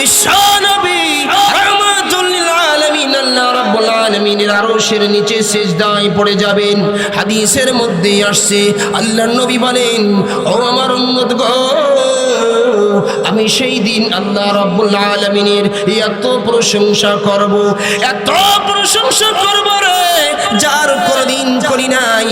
বিশ্বনবী রাহমাতুল লিল আলামিন আল্লাহ রাব্বুল আলামিনের আরশের নিচে সিজদায় পড়ে যাবেন। হাদিসের মধ্যে আসছে আল্লাহর নবী বলেন, ও আমার উম্মত গো, আমি সেই দিন আল্লাহ রাব্বুল আলামিনের এত প্রশংসা করব, এত প্রশংসা করব রে, যার কোনদিন করি নাই।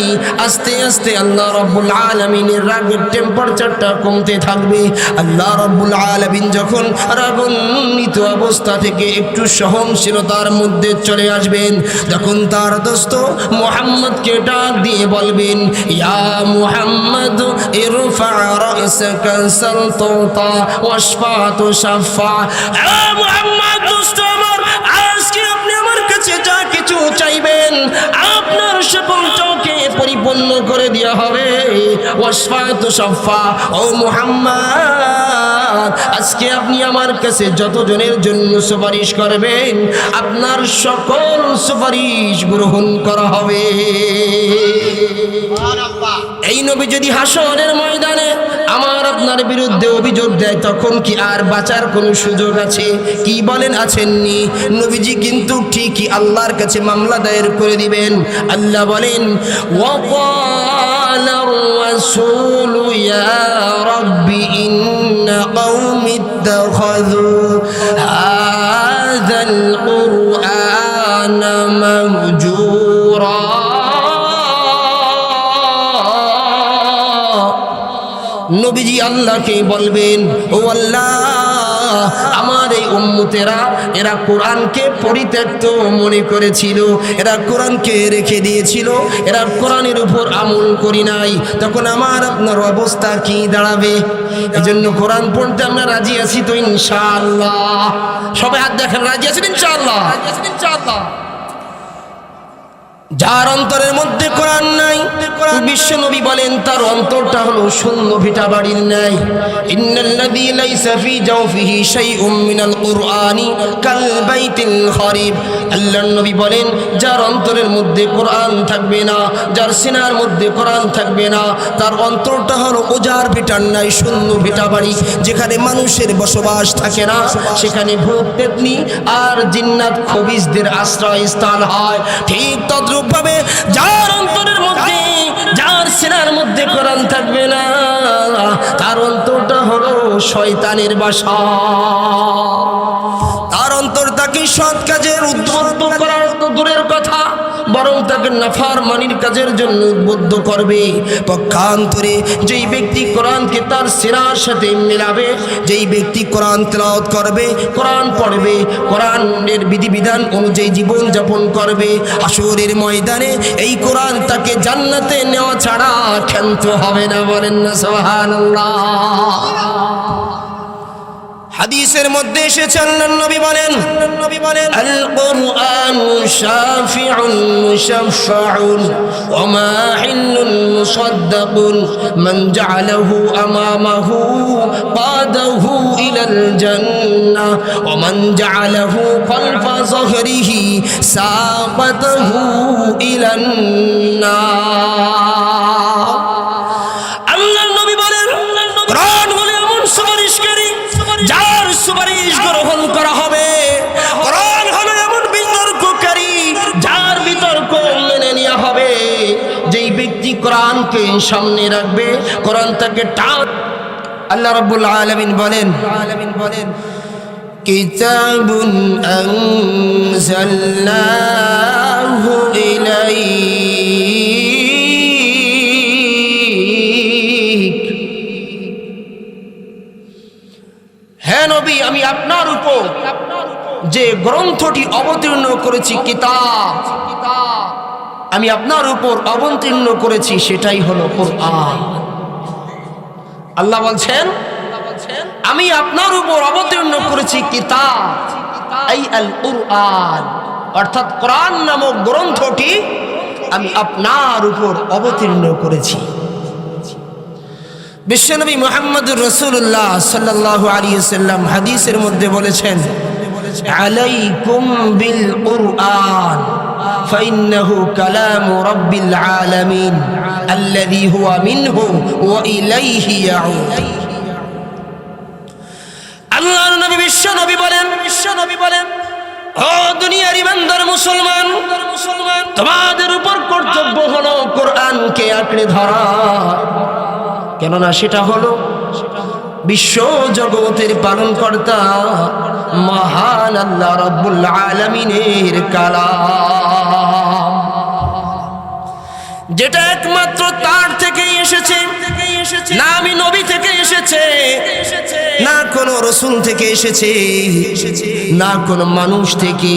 আস্তে আস্তে আল্লাহ রাব্বুল আলামিনের রাগের টেম্পারেচারটা কমতে থাকবে। আল্লাহ রাব্বুল আলামিন যখন রাগান্বিত অবস্থা থেকে একটু সহনশীলতার মধ্যে চলে আসবেন, তখন তার দোস্ত মুহাম্মদকে ডাক দিয়ে বলবেন, ইয়া মুহাম্মদ ইরফা রাসাকা সালতা ওয়াশফা তুশফা। এ মুহাম্মদ দোস্ত আমার, আজকে আপনি আমার কাছে যা কিছু চাইবেন আপনার সকল চাওকে পরিপূর্ণ করে দেওয়া হবে। ওয়াশফা তুশফা। ও মুহাম্মদ, আজকে আপনি আমার কাছে যতজনের জন্য সুপারিশ করবেন আপনার সকল সুপারিশ গ্রহণ করা হবে। এই নবী যদি হাসরের ময়দানে আমার আপনার বিরুদ্ধে অভিযোগ দেয়, তখন কি আর বাঁচার কোনো সুযোগ আছে? কি বলেন, আছেননি? নবীজি কিন্তু ঠিকই আল্লাহর কাছে মামলা দায়ের করে দিবেন। আল্লাহ বলেন, ওয়াকালার রাসূলু ইয়া রাব্বি ইন্না কওমি ইত্তাখাযু হাযাল কুরআনা মাহজুরা। নবীজি আল্লাহকে বলবেন, ও আল্লাহ, আমার এই উম্মতেরা এরা কোরআনকে পরিত্যক্ত মনে করেছিল, এরা কোরআনকে রেখে দিয়েছিল, এরা কোরআনের উপর আমল করি নাই। তখন আমার আপনার অবস্থা কি দাঁড়াবে? এজন্য কোরআন পড়তে আমরা রাজি আছি তো ইনশাআল্লাহ? সবাই হাত দেখেন, রাজি আছেন ইনশাআল্লাহ? ইনশাআল্লাহ। যার অন্তরের মধ্যে কোরআন নাই, বিশ্ব নবী বলেন তার অন্তরটা হলো শূন্য ভিটা বাড়ির ন্যায়। ইন্নাল্লাযী লাইসা ফী জাওফিহি শাইউম মিনাল কুরআনি কাল বাইতিল খারিব। আল্লাহর নবী বলেন, যার অন্তরের মধ্যে কোরআন থাকবে না, যার সিনার মধ্যে কোরআন থাকবে না, তার অন্তরটা হলো উজাড় ভিটার ন্যায়, শূন্য ভিটা বাড়ি, যেখানে মানুষের বসবাস থাকে না, সেখানে ভূত পেতনি আর জিন্নাত খবিসদের আশ্রয় স্থান হয়। ঠিক তদ্রূপ ভাবে যার অন্তরের মধ্যে, যার সিনার মধ্যে কোরআন থাকবে না, তার অন্তরটা হলো শয়তানের বাসা। তার অন্তর তাকে সৎ কাজের উদ্বুদ্ধ করার তো দূরের কথা, বরং তাকে নাফরমানির কাজের জন্য উদ্বুদ্ধ করবে। পক্ষান্তরে যেই ব্যক্তি কোরআনকে তার সিনার সাথে মেলাবে, যেই ব্যক্তি কোরআন তেলাওয়াত করবে, কোরআন পড়বে, কোরআনের বিধিবিধান অনুযায়ী জীবন যাপন করবে, হাসরের ময়দানে এই কোরআন তাকে জান্নাতে নেওয়া ছাড়া ক্ষান্ত হবে না। বলেন না সুবহানাল্লাহ? হাদিসের মধ্যে এসেছে আল্লাহর নবী বলেন, আল কুরআনু শাফিউন মুশাফফাউন ওয়া মাহিল্লুন মুসাদ্দাকুন মান জাআলাহু আমামাহু কাদাহু ইলাল জান্নাহ ওয়া মান জাআলাহু খালফা যহরিহি সাকাতাহু ইলান নার। আল্লাহর নবী বলেন, কোরআন হলো এমন সুপারিশকারী যার সুপারিশ গ্রহণ করা হবে। কোরআন হলো এমন বিতর্ককারী যার বিতর্ক মেনে নেওয়া হবে। যেই ব্যক্তি কোরআনকে সামনে রাখবে, কোরআন তাকে আল্লাহ রাব্বুল আলামিন বলেন, কিতাবুন আনজালনাহু ইলাইক। হে নবী, আমি আপনার উপর যে গ্রন্থটি অবতীর্ণ করেছি, কিতাব, আমি আপনার উপর অবতীর্ণ করেছি, সেটাই হলো কোরআন। আল্লাহ বলছেন, আমি আপনার উপর অবতীর্ণ করেছি কিতাব, এই আল কুরআন, অর্থাৎ কোরআন নামক গ্রন্থটি আমি আপনার উপর অবতীর্ণ করেছি। বিশ্বনবী মুহাম্মদুর রাসূলুল্লাহ সাল্লাল্লাহু আলাইহি ওয়াসাল্লাম হাদিসের মধ্যে বলেছেন, আলাইকুম বিল কুরআন ফাইন্নাহু কালামু রাব্বিল আলামিন আল্লাযী হুয়া মিনহু ওয়া ইলাইহি ইয়াউদ। আল্লাহর নবী বিশ্বনবী বিশ্বনবী বলেন, ও দুনিয়ার ইমানদার মুসলমান, তোমাদের উপর কর্তব্য হলো কোরআনকে আঁকড়ে ধরা, কেননা সেটা হলো বিশ্ব জগতের পালনকর্তা মহান আল্লাহ রাব্বুল আলামিনের কালাম, যেটা একমাত্র তার থেকেই এসেছে, না আমি নবী থেকে এসেছে, না কোনো রাসূল থেকে এসেছে, না কোনো মানুষ থেকে,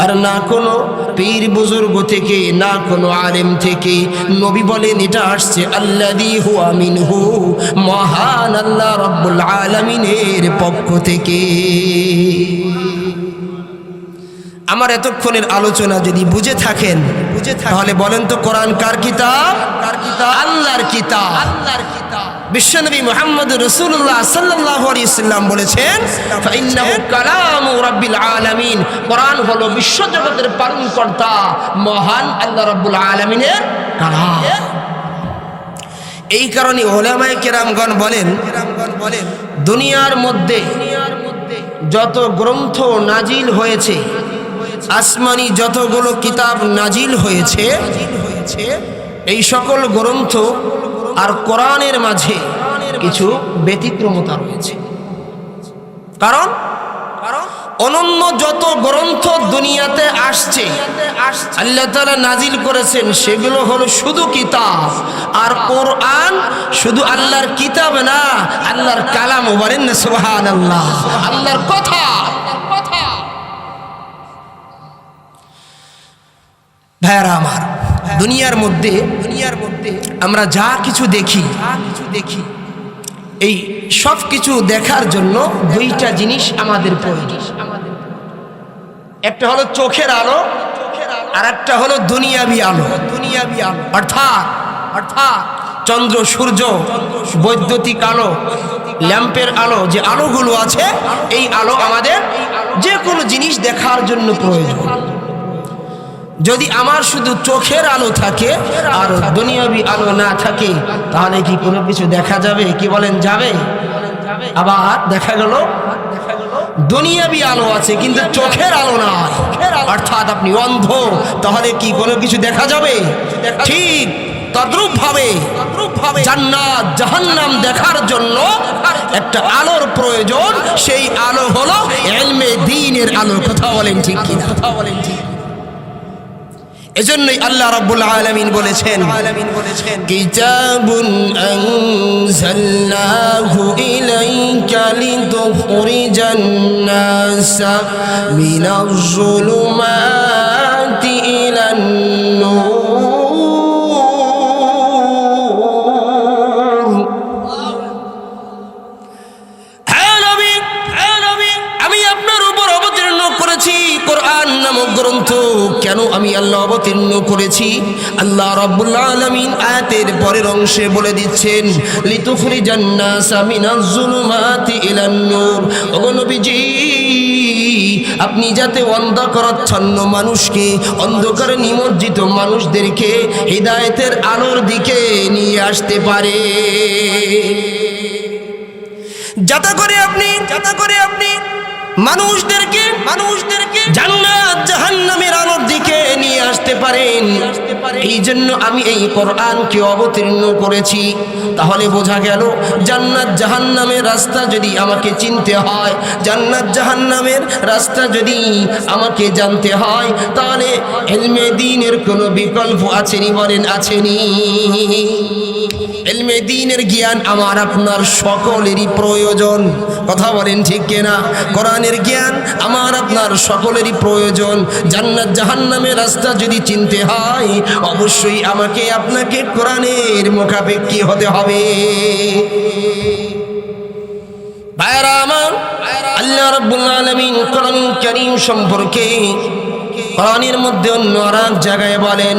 আর না কোনো পীর বুজুর্গ থেকে, না কোনো আলেম থেকে। নবী বলেন এটা আসছে আল্লাযী হুয়া মিনহু, মহান আল্লাহ রাব্বুল আলামিনের পক্ষ থেকে। আমার এতক্ষণের আলোচনা যদি বুঝে থাকেন, তাহলে বলেন তো কোরআন কার কিতাব? আল্লাহর কিতাব। বিশ্বনবী মুহাম্মদ রাসূলুল্লাহ সাল্লাল্লাহু আলাইহি ওয়াসাল্লাম বলেছেন, ফাইন্নাহু কালামু রাব্বিল আলামিন, কোরআন হলো বিশ্বজগতের পালনকর্তা মহান আল্লাহ রাব্বুল আলামিনের কালাম। এই কারণে উলামায়ে কেরামগণ বলেন, দুনিয়ার মধ্যে যত গ্রন্থ নাজিল হয়েছে, আসমানি যতগুলো কিতাব নাজিল হয়েছে, এই সকল গ্রন্থ আর কোরআনের মাঝে কিছু ব্যতিক্রমতা রয়েছে। কারণ অনন্য যত গ্রন্থ দুনিয়াতে আসছে, আল্লাহ তাআলা নাজিল করেছেন, সেগুলো হলো শুধু কিতাব, আর কোরআন শুধু আল্লাহর কিতাব না, আল্লাহর কালাম। বলেন না সুবহানাল্লাহ, আল্লাহর কথা। ভাইরা আমার, দুনিয়ার মধ্যে আমরা যা কিছু দেখি, এই সব কিছু দেখার জন্য দুইটা জিনিস আমাদের প্রয়োজন। একটা হলো চোখের আলো, আর একটা হলো দুনিয়াবি আলো। অর্থাৎ চন্দ্র, সূর্য, বৈদ্যুতিক আলো, ল্যাম্পের আলো, যে আলোগুলো আছে, এই আলো আমাদের যে কোনো জিনিস দেখার জন্য প্রয়োজন। যদি আমার শুধু চোখের আলো থাকে আর দুনিয়াবি আলো না থাকে, তাহলে কি কোনো কিছু দেখা যাবে? কি বলেন, যাবে? আবার দেখা গেল দুনিয়াবি আলো আছে কিন্তু চোখের আলো নাই, অর্থাৎ আপনি অন্ধ, তাহলে কি কোনো কিছু দেখা যাবে? ঠিক তদ্রূপ ভাবে জান্নাত জাহান্নাম দেখার জন্য একটা আলোর প্রয়োজন, সেই আলো হলো ইলমে দ্বীনের আলো। কথা বলেন ঠিক কিনা? এজন্যই আল্লাহ রাব্বুল আলামিন বলেছেন, কিতাবুন আনজালনাহু ইলাইকা লিতুখরিজান নাসা মিনাজ যুলুমাতি ইলান নূর। আমি আপনার উপর অবতীর্ণ করেছি কোরআন নামক গ্রন্থ। কেন আমি আল্লাহ অবতীর্ণ করেছি? আল্লাহ রাব্বুল আলামিন আয়াতের পরের অংশে বলে দিচ্ছেন, লিতুখরিজান নাসা মিনাজ যুলুমাতি ইলান নূর। ওগো নবীজি, আপনি যাতে অন্ধকারাচ্ছন্ন মানুষকে, অন্ধকারে নিমজ্জিত মানুষদেরকে হিদায়াতের আলোর দিকে নিয়ে আসতে পারে, যাতে করে আপনি মানুষদেরকে জান্নাত জাহান্নামের আলোর দিকে নিয়ে আসতে পারেন। এই জন্য আমি এই কোরআনকে অবতীর্ণ করেছি। তাহলে বোঝা গেল, জান্নাত জাহান্নামের রাস্তা যদি আমাকে চিনতে হয়, জান্নাত জাহান্নামের রাস্তা যদি আমাকে জানতে হয়, তাহলে ইলমে দ্বীনের কোনো বিকল্প আছেনি? বলেন, আছেনি? ইলমে দ্বীনের জ্ঞান আমার আপনার সকলেরই প্রয়োজন। কথা বলেন ঠিক কিনা? কোরআনের জ্ঞান আমার আপনার সকলেরই প্রয়োজন। জান্নাত জাহান্নামের রাস্তা যদি চিনতে হয়, অবশ্যই আমাকে আপনাকে কোরআনের মুখাপেক্ষী হতে হবে। ভাইরা আমার, আল্লাহ রাব্বুল আলামিন কোরআন কারীম সম্পর্কে কোরআনের মধ্যে অন্য আরেক জায়গায় বলেন,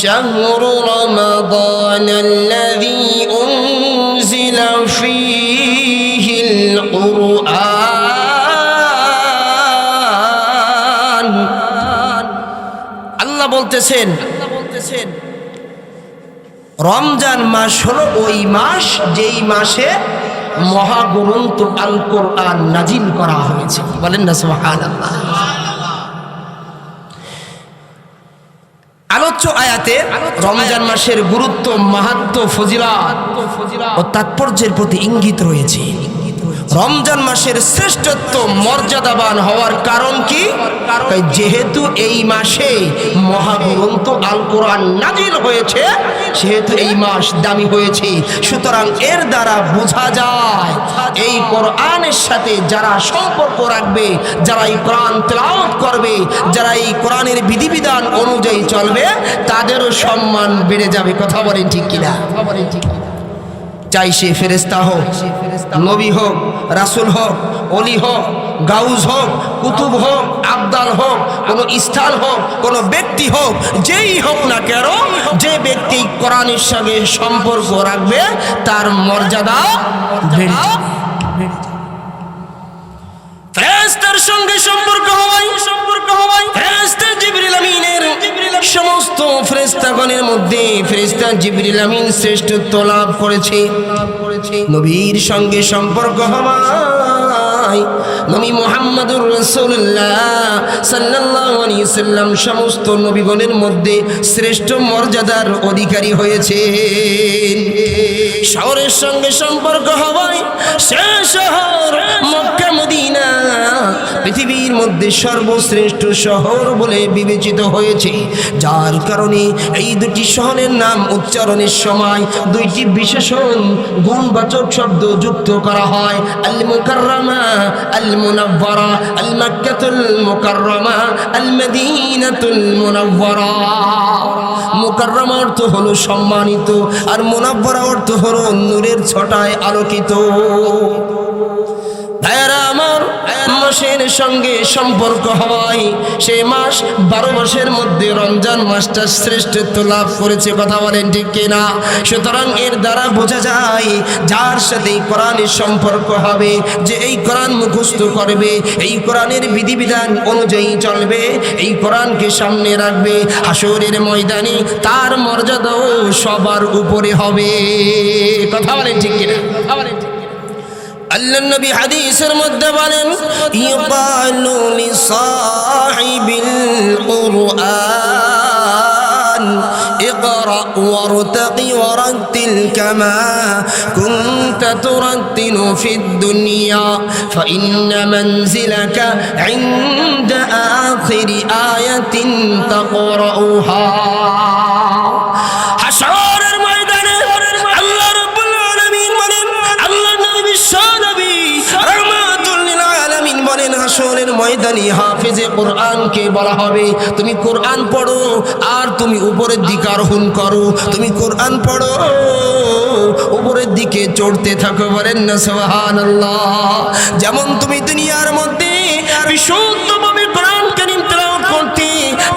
শাহরু রমাদানাল্লাযী উনজিলা ফীহিল কুরআন। আল্লাহ বলতেছেন, রমজান মাস হলো ওই মাস যেই মাসে মহাগ্রন্থ আল কোরআন নাজিল করা হয়েছে। বলেন না সুবহানাল্লাহ। আলোচ্য আয়াতে রমজান মাসের গুরুত্ব, মাহাত্ম্য, ফজিলত ও তাৎপর্যের প্রতি ইঙ্গিত রয়েছে। রমজান মাসের শ্রেষ্ঠত্ব, মর্যাদাবান হওয়ার কারণ কি? যেহেতু এই মাসে মহাগ্রন্থ আল কোরআন নাজিল হয়েছে, সেহেতু এই মাস দামি হয়েছে। সুতরাং এর দ্বারা বোঝা যায় এই কোরআনের সাথে যারা সম্পর্ক রাখবে, যারা এই কোরআন তেলাওয়াত করবে, যারা এই কোরআনের বিধিবিধান অনুযায়ী চলবে, তাদেরও সম্মান বেড়ে যাবে। কথা বলেন ঠিক কিনা? চাই সে ফেরেশতা হোক, নবী হোক, রাসূল হোক, ওলি হোক, গাউজ হোক, কুতুব হোক, আবদাল হোক, কোনো স্থান হোক, কোনো ব্যক্তি হোক, যেই হোক না কেন, যে ব্যক্তি কোরআনের সঙ্গে সম্পর্ক রাখবে তার মর্যাদা বেড়ে যাবে। ফেরেশতার সঙ্গে সম্পর্ক হওয়াই ফেরেশতা জিবরিল আমিনের সমস্ত ফেরেশতাগণের মধ্যে ফেরেশতা জিবরিল আমিন শ্রেষ্ঠত্ব লাভ করেছে। নবীর সঙ্গে সম্পর্ক হওয়ায় নবী মুহাম্মদুর রাসূলুল্লাহ সাল্লাল্লাহু আলাইহি সাল্লাম সমস্ত নবীগণের মধ্যে শ্রেষ্ঠ মর্যাদার অধিকারী হয়েছেন। শহরের সঙ্গে সম্পর্ক হওয়ায় সে শহর মক্কা মদিনা পৃথিবীর মধ্যে সর্বশ্রেষ্ঠ শহর বলে বিবেচিত হয়েছে, যার কারণে এই দুটি শহরের নাম উচ্চারণের সময় দুইটি বিশেষণ গুণবাচক শব্দ যুক্ত করা হয়। আল মুকাররমা, আল মুনাওয়ারা, আল মক্কাতুল মুকাররমা, আল মদিনাতুল মুনাওয়ারা। মুকাররমা অর্থ হলো সম্মানিত, আর মুনাওয়ারা অর্থ হলো নূরের ছটায় আলোকিত। ভাইরা আমার, মাসের সঙ্গে সম্পর্ক হওয়ায় সেই মাস 12 মাসের মধ্যে রমজান মাসটা শ্রেষ্ঠত্ব লাভ করেছে। কথা বলেন ঠিক কিনা? সুতরাং এর দ্বারা বোঝা যায় যার সাথে কোরআনের সম্পর্ক হবে, যে এই কোরআন মুখস্থ করবে, এই কোরআনের বিধিবিধান অনুযায়ী চলবে, এই কোরআনকে সামনে রাখবে, হাসরের ময়দানে তার মর্যাদাও সবার উপরে হবে। কথা বলেন ঠিক কিনা? আল্লাহর নবী হাদিসের মধ্যে বলেন, ইউকালু লিসাহিবিল কুরআন ইকরা ওয়ারতাকি ওয়ারাতিল কামা কুনতা তুরাতিলু ফিদ দুনিয়া ফাইন্না মানজিলাকা ইনদা আখিরি আয়াতিন তাকরাউহা। হাসরের ময়দানে আল্লাহ রাব্বুল আলামিন বলেন, আল্লাহ নবী বিশ্বনবী রাহমাতুল লিল আলামিন বলেন, হাসরের ময়দানে হাফেজে কোরআনকে বলা হবে, তুমি কোরআন পড়ো আর তুমি উপরের দিকে আরোহণ করো, তুমি কোরআন পড়ো উপরের দিকে চড়তে থাকো। বলেন না সুবহানাল্লাহ। যেমন তুমি দুনিয়ার মধ্যে বিশুদ্ধভাবে কোরআন কারীম তেলাওয়াত করতে,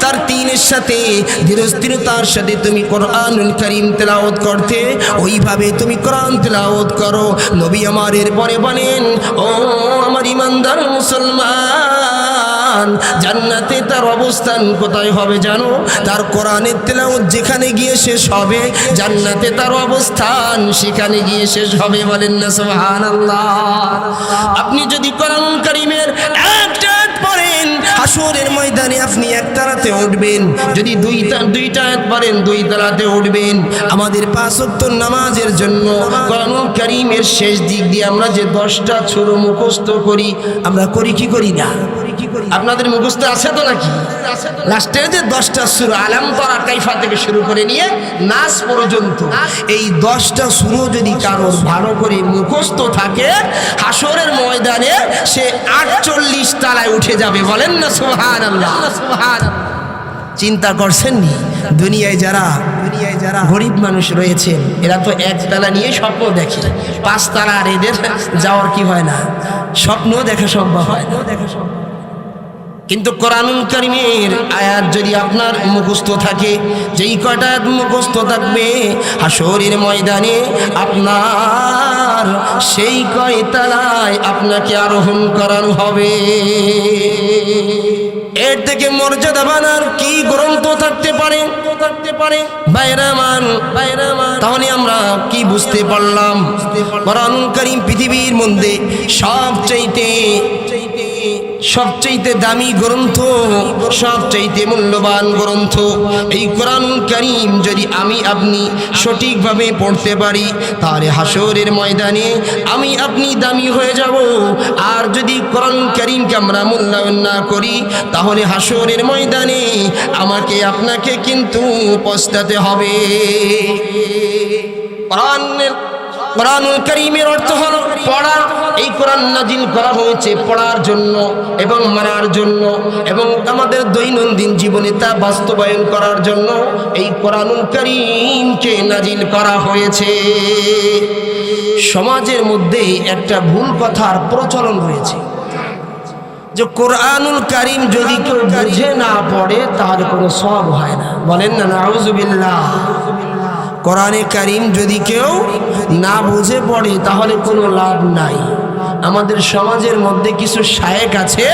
তার তিনের সাথে ধীরস্থিরতার সাথে তুমি কোরআনুল কারীম তেলাওয়াত করতে, ওইভাবে তুমি কোরআন তেলাওয়াত করো। নবী আমার এরপরে বলেন, ও আমার ইমানদার মুসলমান, জান্নাতে তার অবস্থান কোথায় হবে জানো? তার কোরআনের তেলাওয়াত যেখানে গিয়ে শেষ হবে, জান্নাতে তার অবস্থান সেখানে গিয়ে শেষ হবে। বলেন না সুবহানাল্লাহ। আপনি যদি কোরআনুল কারীমের একটা আয়াত পড়েন, হাসরের ময়দানে আপনি একতলাতে উঠবেন, যদি দুইটা আয়াত পড়েন 2 তলাতে উঠবেন। আমাদের 5 ওয়াক্ত নামাজের জন্য কোরআনুল কারীমের শেষ দিক দিয়ে আমরা যে 10টা সূরা মুখস্থ করি, আমরা করি কি করি না? আপনাদের মুখস্থ আছে তো নাকি? লাস্টের যে 10টা সূরা আলাম তারা কাইফা থেকে শুরু করে নিয়ে নাস পর্যন্ত, এই 10টা সূরা যদি কারোর ভালো করে মুখস্থ থাকে, হাসরের ময়দানে সে 48 তলায় উঠে যাবে। বলেন না সুবহানাল্লাহ। চিন্তা করছেন নি? দুনিয়ায় যারা গরিব মানুষ রয়েছেন, এরা তো 1 তলা নিয়ে স্বপ্ন দেখে, 5 তলা আর এদের যাওয়ার কি হয় না, স্বপ্ন দেখা সম্ভব হয় না। কিন্তু কোরআনুল কারীমের আয়াত যদি আপনার মুখস্থ থাকে, যেই কয়টা আয়াত মুখস্থ থাকবে, হাসরের ময়দানে আপনার সেই কয়তলায় আপনাকে আরোহণ করানো হবে। এর থেকে মর্যাদাবান আর কি গ্রন্থ থাকতে পারে? ভাইরা আমার, তাহলে আমরা কি বুঝতে পারলাম? কোরআনুল কারীম পৃথিবীর মধ্যে সবচাইতে দামি গ্রন্থ, সবচাইতে মূল্যবান গ্রন্থ। এই কোরআনুল কারীম যদি আমি আপনি সঠিকভাবে পড়তে পারি, তাহলে হাসরের ময়দানে আমি আপনি দামি হয়ে যাব। আর যদি কোরআনুল কারীমকে আমরা মূল্যায়ন না করি, তাহলে হাসরের ময়দানে আমাকে আপনাকে কিন্তু পস্তাতে হবে। কোরআনুল কারীমের অর্থ হলো পড়া। এই কোরআন নাজিল করা হয়েছে পড়ার জন্য এবং মানার জন্য এবং আমাদের দৈনন্দিন জীবনে তা বাস্তবায়ন করার জন্য এই কোরআনুল কারীমকে নাজিল করা হয়েছে। সমাজের মধ্যে একটা ভুল কথার প্রচলন রয়েছে যে কোরআনুল কারীম যদি কেউ বুঝে না পড়ে তাহলে কোনো সওয়াব হয় না। বলেন না নাউযুবিল্লাহ। কোরআনে কারীম যদি কেউ না বুঝে পড়ে তাহলে কোনো লাভ নাই। আমাদের সমাজের মধ্যে কিছু শায়েখ আছে,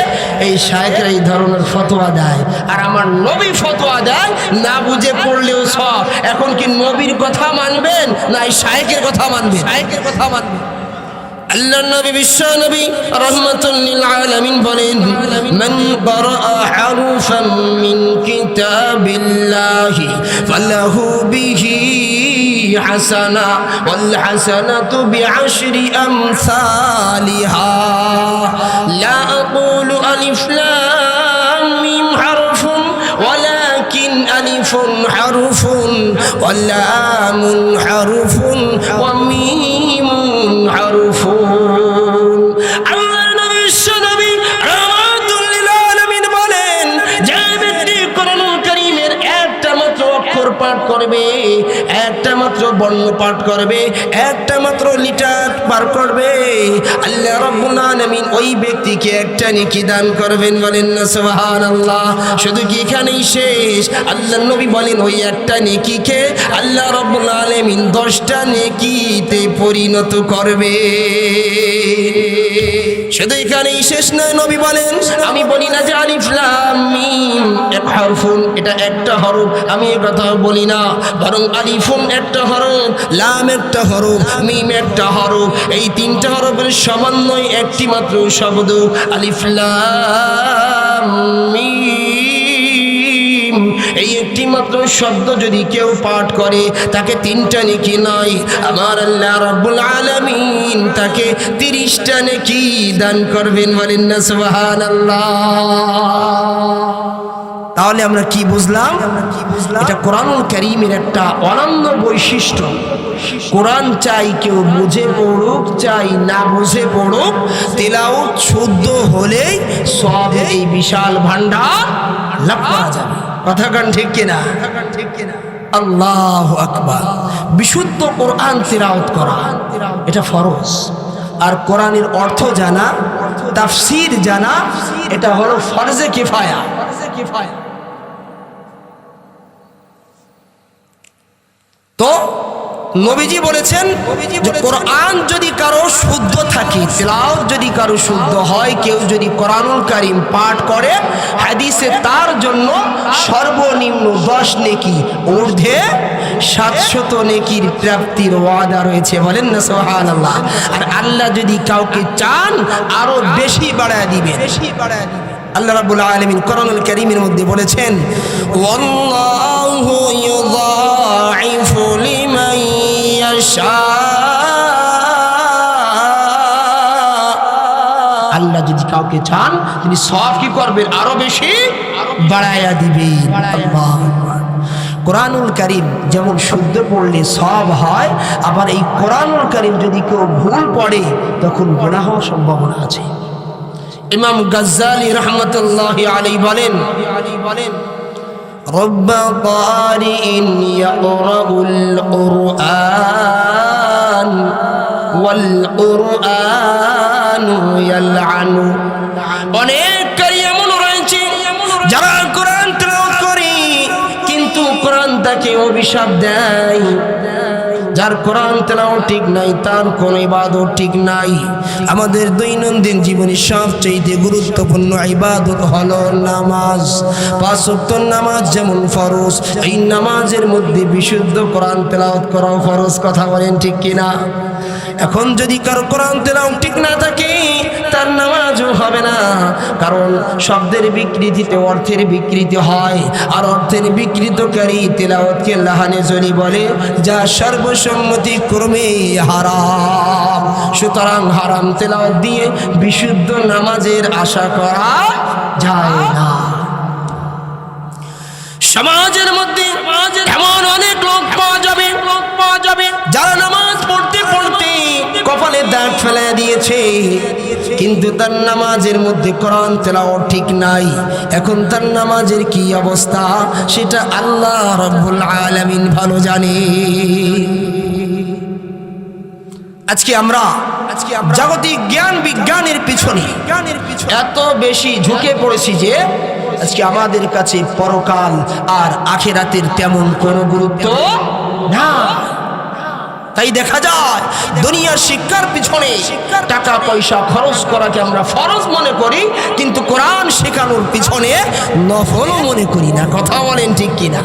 এই শায়েখরা এই ধরনের ফতোয়া দেয়। আর আমার নবী ফতোয়া দেয় না বুঝে পড়লেও সব। এখন কি নবীর কথা মানবেন না এই শায়েখের কথা মানবেন? আল্লাহর নবী বিশ্ব নবী রাহমাতুল লিল আলামিন বলেন, মান ক্বারা হারফান মিন কিতাবিল্লাহি ফালাহু বিহি হাসানা ওয়াল হাসানাতু বিআশরি আমসালিহা লা আকুলু আলিফ লাম মিম হারফুন ওয়ালাকিন আলিফুন হারফুন ওয়া লামুন হারফুন ওয়া মিমুন হারফুন। আল্লাহর নবী বিশ্বনবী রাহমাতুল লিল আলামিন বলেন, যে ব্যক্তি কোরআনুল কারীমের একটা মাত্র অক্ষর পাঠ করবে, একটা মাত্র বর্ণ পাঠ করবে, একটা মাত্র লিটার পাঠ করবে, আল্লাহ রাব্বুল আলামিন ওই ব্যক্তিকে একটা নেকি দান করবেন। বলেন না সুবহানাল্লাহ। শুধু কি এখানেই শেষ? আল্লাহর নবী বলেন ওই একটা নেকিকে আল্লাহ রাব্বুল আলামিন 10টা নেকিতে পরিণত করবে। শুধু এখানেই শেষ নয়, নবী বলেন, আমি বলি না যে আলিফ লাম মিম এক হরফুন, এটা একটা হরফ, আমি এই কথা বলি না, বরং আলিফুন একটা হরফ, লাম একটা হরফ, মিম একটা হরফ, এই 3টা হরফের সমন্বয় একটি মাত্র শব্দ আলিফ লাম মিম। এই একটি মাত্র শব্দ যদি কেউ পাঠ করে তাকে 3টা নেকি নয়, আমার আল্লাহ রাব্বুল আলামিন তাকে 30টা নেকি দান করবেন। বলেন না সুবহানাল্লাহ। তাহলে আমরা কি বুঝলাম? এটা কোরআনুল কারীমের একটা অনন্য বৈশিষ্ট্য। কোরআন চাই কেউ বুঝে পড়ুক, চাই না বুঝে পড়ুক, তেলাওয়াত শুদ্ধ হলেই সব এই বিশাল ভান্ডার লাভ করা যাবে। কথা কান ঠিক কিনা? আল্লাহু আকবার। বিশুদ্ধ কোরআন তিলাওয়াত করা এটা ফরজ। আর কোরআনের অর্থ জানা, তাফসীর জানা, এটা হলো ফরজে কিফায়া। তো নবীজি বলেছেন যে কোরআন যদি কারো শুদ্ধ থাকে, তেলাওয়াত যদি কারো শুদ্ধ হয়, কেউ যদি কোরআনুল কারীম পাঠ করে, হাদিসে তার জন্য সর্বনিম্ন 10 নেকি, ঊর্ধ্বে 700 নেকির প্রাপ্তির ওয়াদা রয়েছে। বলেন না সুবহানাল্লাহ। আর আল্লাহ যদি কাউকে চান আরো বেশি বাড়ায় দিবেন। আল্লাহ রাব্বুল আলামিন কোরআনুল কারীমের মধ্যে বলেছেন, ওয়াল্লাহু ইউযাইফু লিমান ইয়াশা। আল্লাহ যদি কাউকে চান তিনি সওয়াব কি করবেন? আরো বেশি বাড়ায়া দিবেন। আল্লাহু আকবার। কোরআনুল কারীম যেমন শুদ্ধ পড়লে সওয়াব হয়, আবার এই কোরআনুল কারীম যদি কেউ ভুল পড়ে তখন গুনাহ হওয়ার সম্ভাবনা আছে। ইমাম গাজ্জালি রাহমাতুল্লাহি আলাইহি বলেন, رب قارئ يقرأ القرآن والقرآن يلعن। অনেক কারি এমন রয়েছে যারা কোরআন তেলাওয়াত করে কিন্তু কোরআন তাকে অভিশাপ দেয়। যার কোরআন তেলাওয়াত ঠিক নাই তার কোন ইবাদত ঠিক নাই। আমাদের দৈনন্দিন জীবনে সবচেয়ে গুরুত্বপূর্ণ ইবাদত হলো নামাজ। 5 ওয়াক্ত নামাজ যেমন ফরজ, এই নামাজের মধ্যে বিশুদ্ধ কোরআন তেলাওয়াত করা ফরজ। কথা বলেন ঠিক কিনা? এখন যদি কারো কোরআন তেলাওয়াত ঠিক না থাকে তার নামাজও হবে না, কারণ শব্দের বিকৃতিতে অর্থের বিকৃতি হয়, আর অর্থের বিকৃতকারী তেলাওয়াতকে লাহানেজলি বলে, যা সর্বসম্মতিক্রমে হারাম। সুতরাং হারাম তেলাওয়াত দিয়ে বিশুদ্ধ নামাজের আশা করা যায় না। সমাজের মধ্যে এমন অনেক লোক পাওয়া যাবে যারা নামাজ পড়তে পড়তে কপালে দাগ ফেলে দিয়েছে, কিন্তু তার নামাজের মধ্যে কোরআন তেলাওয়াত ঠিক নাই। এখন তার নামাজের কি অবস্থা সেটা আল্লাহ রাব্বুল আলামিন ভালো জানে। আজকে আমরা জাগতিক জ্ঞান বিজ্ঞানের পিছনে এত বেশি ঝুঁকে পড়েছি যে আজকে আমাদের কাছে পরকাল আর আখিরাতের তেমন কোনো গুরুত্ব না। তাই দেখা যায় দুনিয়ার শিক্ষার পিছনে টাকা পয়সা খরচ করাকে আমরা ফরজ মনে করি, কিন্তু কোরআন শেখানোর পিছনে নফল মনে করি না। কথা বলেন ঠিক কিনা?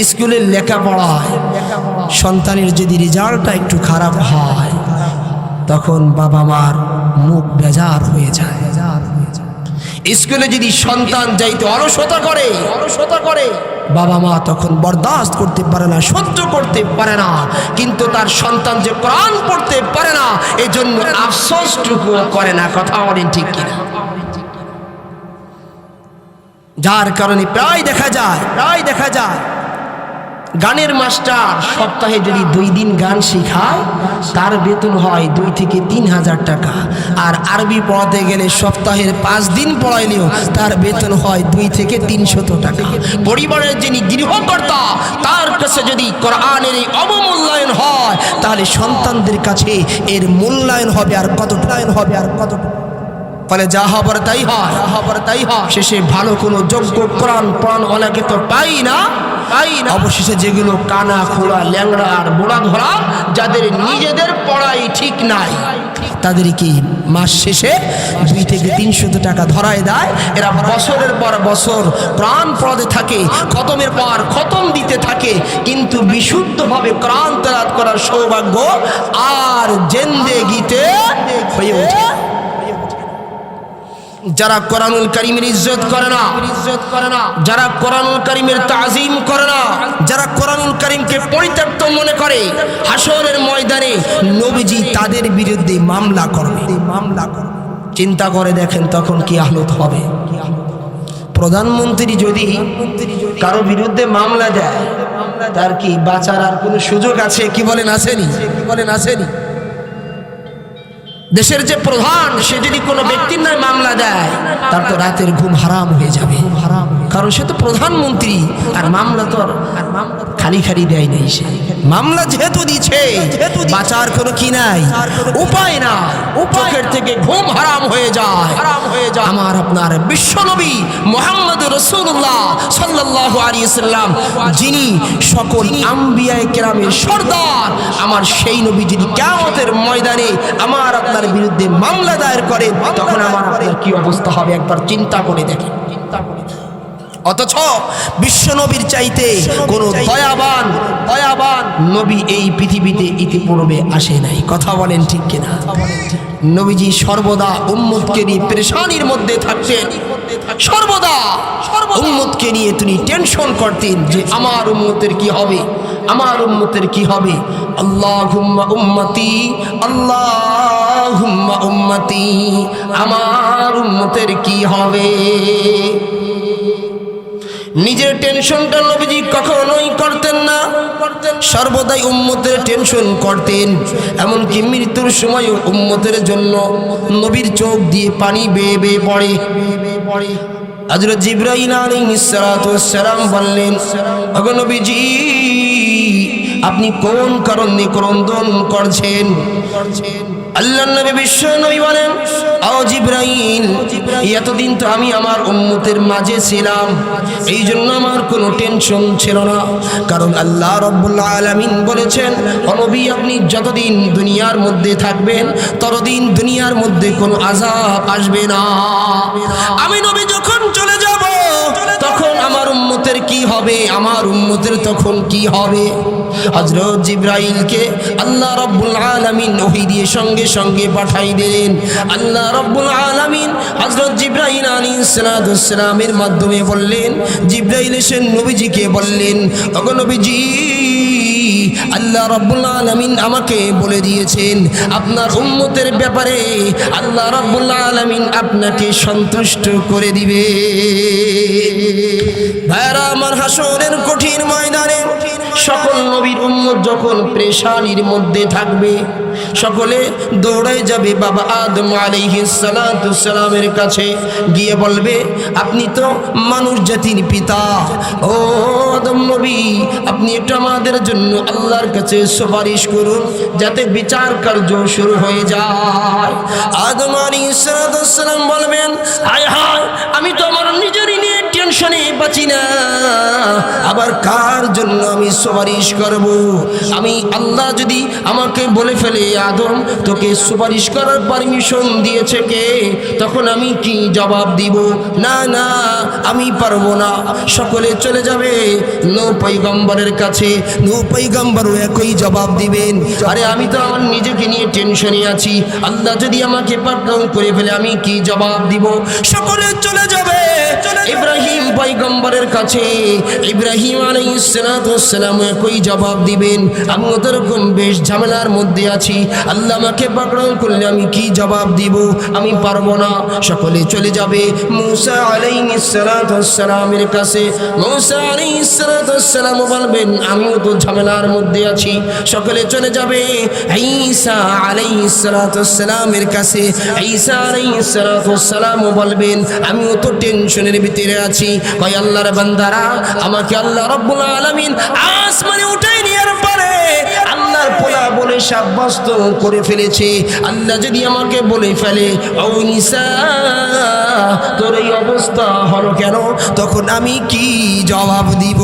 স্কুলের লেখাপড়ায় সন্তানের যদি রেজাল্টটা একটু খারাপ হয় তখন বাবা মার মুখ বেজার হয়ে যায়। স্কুলে যদি সন্তান যাইতে অলসতা করে বাবা মা তখন বরদাস্ত করতে পারে না, সহ্য করতে পারে না, কিন্তু তার সন্তান যে কোরআন পড়তে পারে না এই জন্য আফসোসটুকু করে না। কথা বলেন ঠিক কিনা? যার কারণে প্রায় দেখা যায় গানের মাস্টার সপ্তাহে যদি 2 দিন গান শেখায় তার বেতন হয় 2 থেকে 3 হাজার টাকা, আর আরবি পড়াতে গেলে সপ্তাহের 5 দিন পড়াইলেও তার বেতন হয় 2 থেকে 300 টাকা। পরিবারের যিনি গৃহকর্তা তার কাছে যদি কোরআনের এই অবমূল্যায়ন হয় তাহলে সন্তানদের কাছে এর মূল্যায়ন হবে আর কতটা ফলে যা হবার তাই হয়। শেষে ভালো কোনো যোগ্য কোরআন পড়ানওয়ালাকে তো পাই না। অবশেষে যেগুলো কানা খোড়া ল্যাংড়া আর বোড়া ধরা, যাদের নিজেদের পড়াই ঠিক নাই, তাদেরকে মাস শেষে 2 থেকে 300 টাকা ধরায় দেয়। এরা বছরের পর বছর কোরআন পড়াতে থাকে, খতমের পর খতম দিতে থাকে, কিন্তু বিশুদ্ধভাবে কোরআন তেলাওয়াত করার সৌভাগ্য আর জিন্দেগিতে হয়ে ওঠে। যারা কোরআনুল কারীমের ইজ্জত করে না, যারা কোরআনুল কারীমের তাজিম করে না, যারা কোরআনুল কারীমকে পরিত্যক্ত মনে করে, হাসরের ময়দানে নবীজি তাদের বিরুদ্ধে মামলা করবে। চিন্তা করে দেখেন তখন কি হালত হবে। প্রধানমন্ত্রী যদি কারো বিরুদ্ধে মামলা দেয় তার কি বাঁচার আর কোনো সুযোগ আছে? কি বলেন আসেনি? দেশের যে প্রধান সে যদি কোনো ব্যক্তির নামে মামলা দেয় তার তো রাতের ঘুম হারাম হয়ে যাবে, কারণ সে তো প্রধানমন্ত্রী। আর মামলা তো খালি দেয় নাই, সে মামলা যেহেতু দিচ্ছে বাঁচার কোনো কি নাই, উপায় না, চোখের থেকে ঘুম হারাম হয়ে যায়। আমার আপনার বিশ্বনবী মুহাম্মদ রাসূলুল্লাহ সাল্লাল্লাহু আলাইহি ওয়াসাল্লাম, যিনি সকল আম্বিয়ায়ে কেরামের সরদার, আমার সেই নবী যদি কিয়ামতের ময়দানে আমার আপনার বিরুদ্ধে মামলা দায়ের করে তখন আমার আপনার কি অবস্থা হবে একবার চিন্তা করে দেখেন। অথচ বিশ্ব নবীর চাইতে কোন দয়াবান নবী এই পৃথিবীতে ইতিপূর্বে আসে নাই। কথা বলেন ঠিক কিনা? নবীজি সর্বদা উম্মতকে নিয়ে পেরেশানির মধ্যে থাকতেন, সর্বদা উম্মতকে নিয়ে তিনি টেনশন করতেন যে আমার উম্মতের কি হবে, আমার উম্মতের কি হবে। আল্লাহুম্মা উম্মতি, আল্লাহুম্মা উম্মতি, আমার উম্মতের কি হবে। নিজের টেনশনটা নবীজি কখনোই করতেন না, সর্বদাই উম্মতের টেনশন করতেন। এমনকি মৃত্যুর সময়ও উম্মতের জন্য নবীর চোখ দিয়ে পানি বেয়ে বেয়ে পড়ে। হযরত জিবরাইল আলাইহিস সালাতু ওয়াস সালাম বললেন, ওগো নবীজি আপনি কোন কারণে ক্রন্দন করছেন? আল্লাহর নবী বিশ্ব নবী বলেন, ও জিবরাইল এতদিন তো আমি আমার উম্মতের মাঝে ছিলাম, এই জন্য আমার কোনো টেনশন ছিল না। কারণ আল্লাহ রাব্বুল আলামিন বলেছেন, ও নবী আপনি যতদিন দুনিয়ার মধ্যে থাকবেন ততদিন দুনিয়ার মধ্যে কোনো আযাব আসবে না। আমি নবী যখন চলে যাব তখন আমার উম্মতের কি হবে, আমার উম্মতের তখন কি হবে? হযরত জিবরাইলকে আল্লাহ রাব্বুল আলামিন ওহী দিয়ে সঙ্গে সঙ্গে পাঠাই দিলেন। আল্লাহ রাব্বুল আলামিন হযরত জিবরাইল আলাইহিস সালামের মাধ্যমে বললেন, জিবরাইল এসে নবীজিকে বললেন, ওগো নবীজি আল্লাহ রাব্বুল আলামিন আমাকে বলে দিয়েছেন আপনার উম্মতের ব্যাপারে আল্লাহ রাব্বুল আলামিন আপনাকে সন্তুষ্ট করে দিবে। ভাইরা আমার, হাসরের কঠিন ময়দানে সকল নবীর উম্মত যখন পেরেশানির মধ্যে থাকবে, সকলে দৌড়ায় যাবে বাবা আদম আলাইহিস সালামের কাছে, গিয়ে বলবে আপনি তো মানুষ জাতির পিতা, ও আদম নবী আপনি একটু আমাদের জন্য আল্লাহর কাছে সুপারিশ করুন যাতে বিচার কার্য শুরু হয়ে যায়। আদম আলাইহিস সালাম বলবেন, হায় হায় আমি তো আমার নিজেরই নিয়ে টেনশনে বাঁচি না, আবার কার জন্য আমি সুপারিশ করব? আমি আল্লাহ যদি আমাকে বলে ফেলে আদম তোকে সুপারিশ করার পারমিশন দিয়েছে কে, তখন আমি কি জবাব দিব? না না আমি পারবো না। সকলে চলে যাবে নূহ পয়গম্বরের কাছে, নূহ পয়গম্বরও একই জবাব দিবেন, আরে আমি তো আমার নিজেকে নিয়ে টেনশনে আছি, আল্লাহ যদি আমাকে পাকড়াও করে ফেলে আমি কি জবাব দিব? সকলে চলে যাবে ইব্রাহিম পয়গম্বরের কাছে, ইব্রাহিম আলাইহিস সালাম একই জবাব দিবেন, আমি ওরকম বেশ ঝামেলার মধ্যে আছি, আল্লাহ আমাকে পাকড়াও করলে আমি কি জবাব দিব? আমি পারবো না। সকলে চলে যাবে মূসা আলাইহিস সালামের কাছে, মূসা আলাইহিস সালাম বলবেন আমিও তো ঝামেলার মধ্যে আছি। সকলে চলে যাবে ঈসা আলাইহিস সালামের কাছে, ঈসা আলাইহিস সালাম বলবেন আমিও তো টেনশনের ভিতরে আছি। কয় আল্লাহর বান্দারা আমাকে আল্লাহ রাব্বুল আলামিন আসমানে উঠাই নেওয়ার পরে আল্লাহর পোলা বলে সাব্যস্ত করে ফেলেছে, আল্লাহ যদি আমাকে বলে ফেলে ও ঈসা তোর এই অবস্থা হলো কেন, তখন আমি কি জবাব দিব?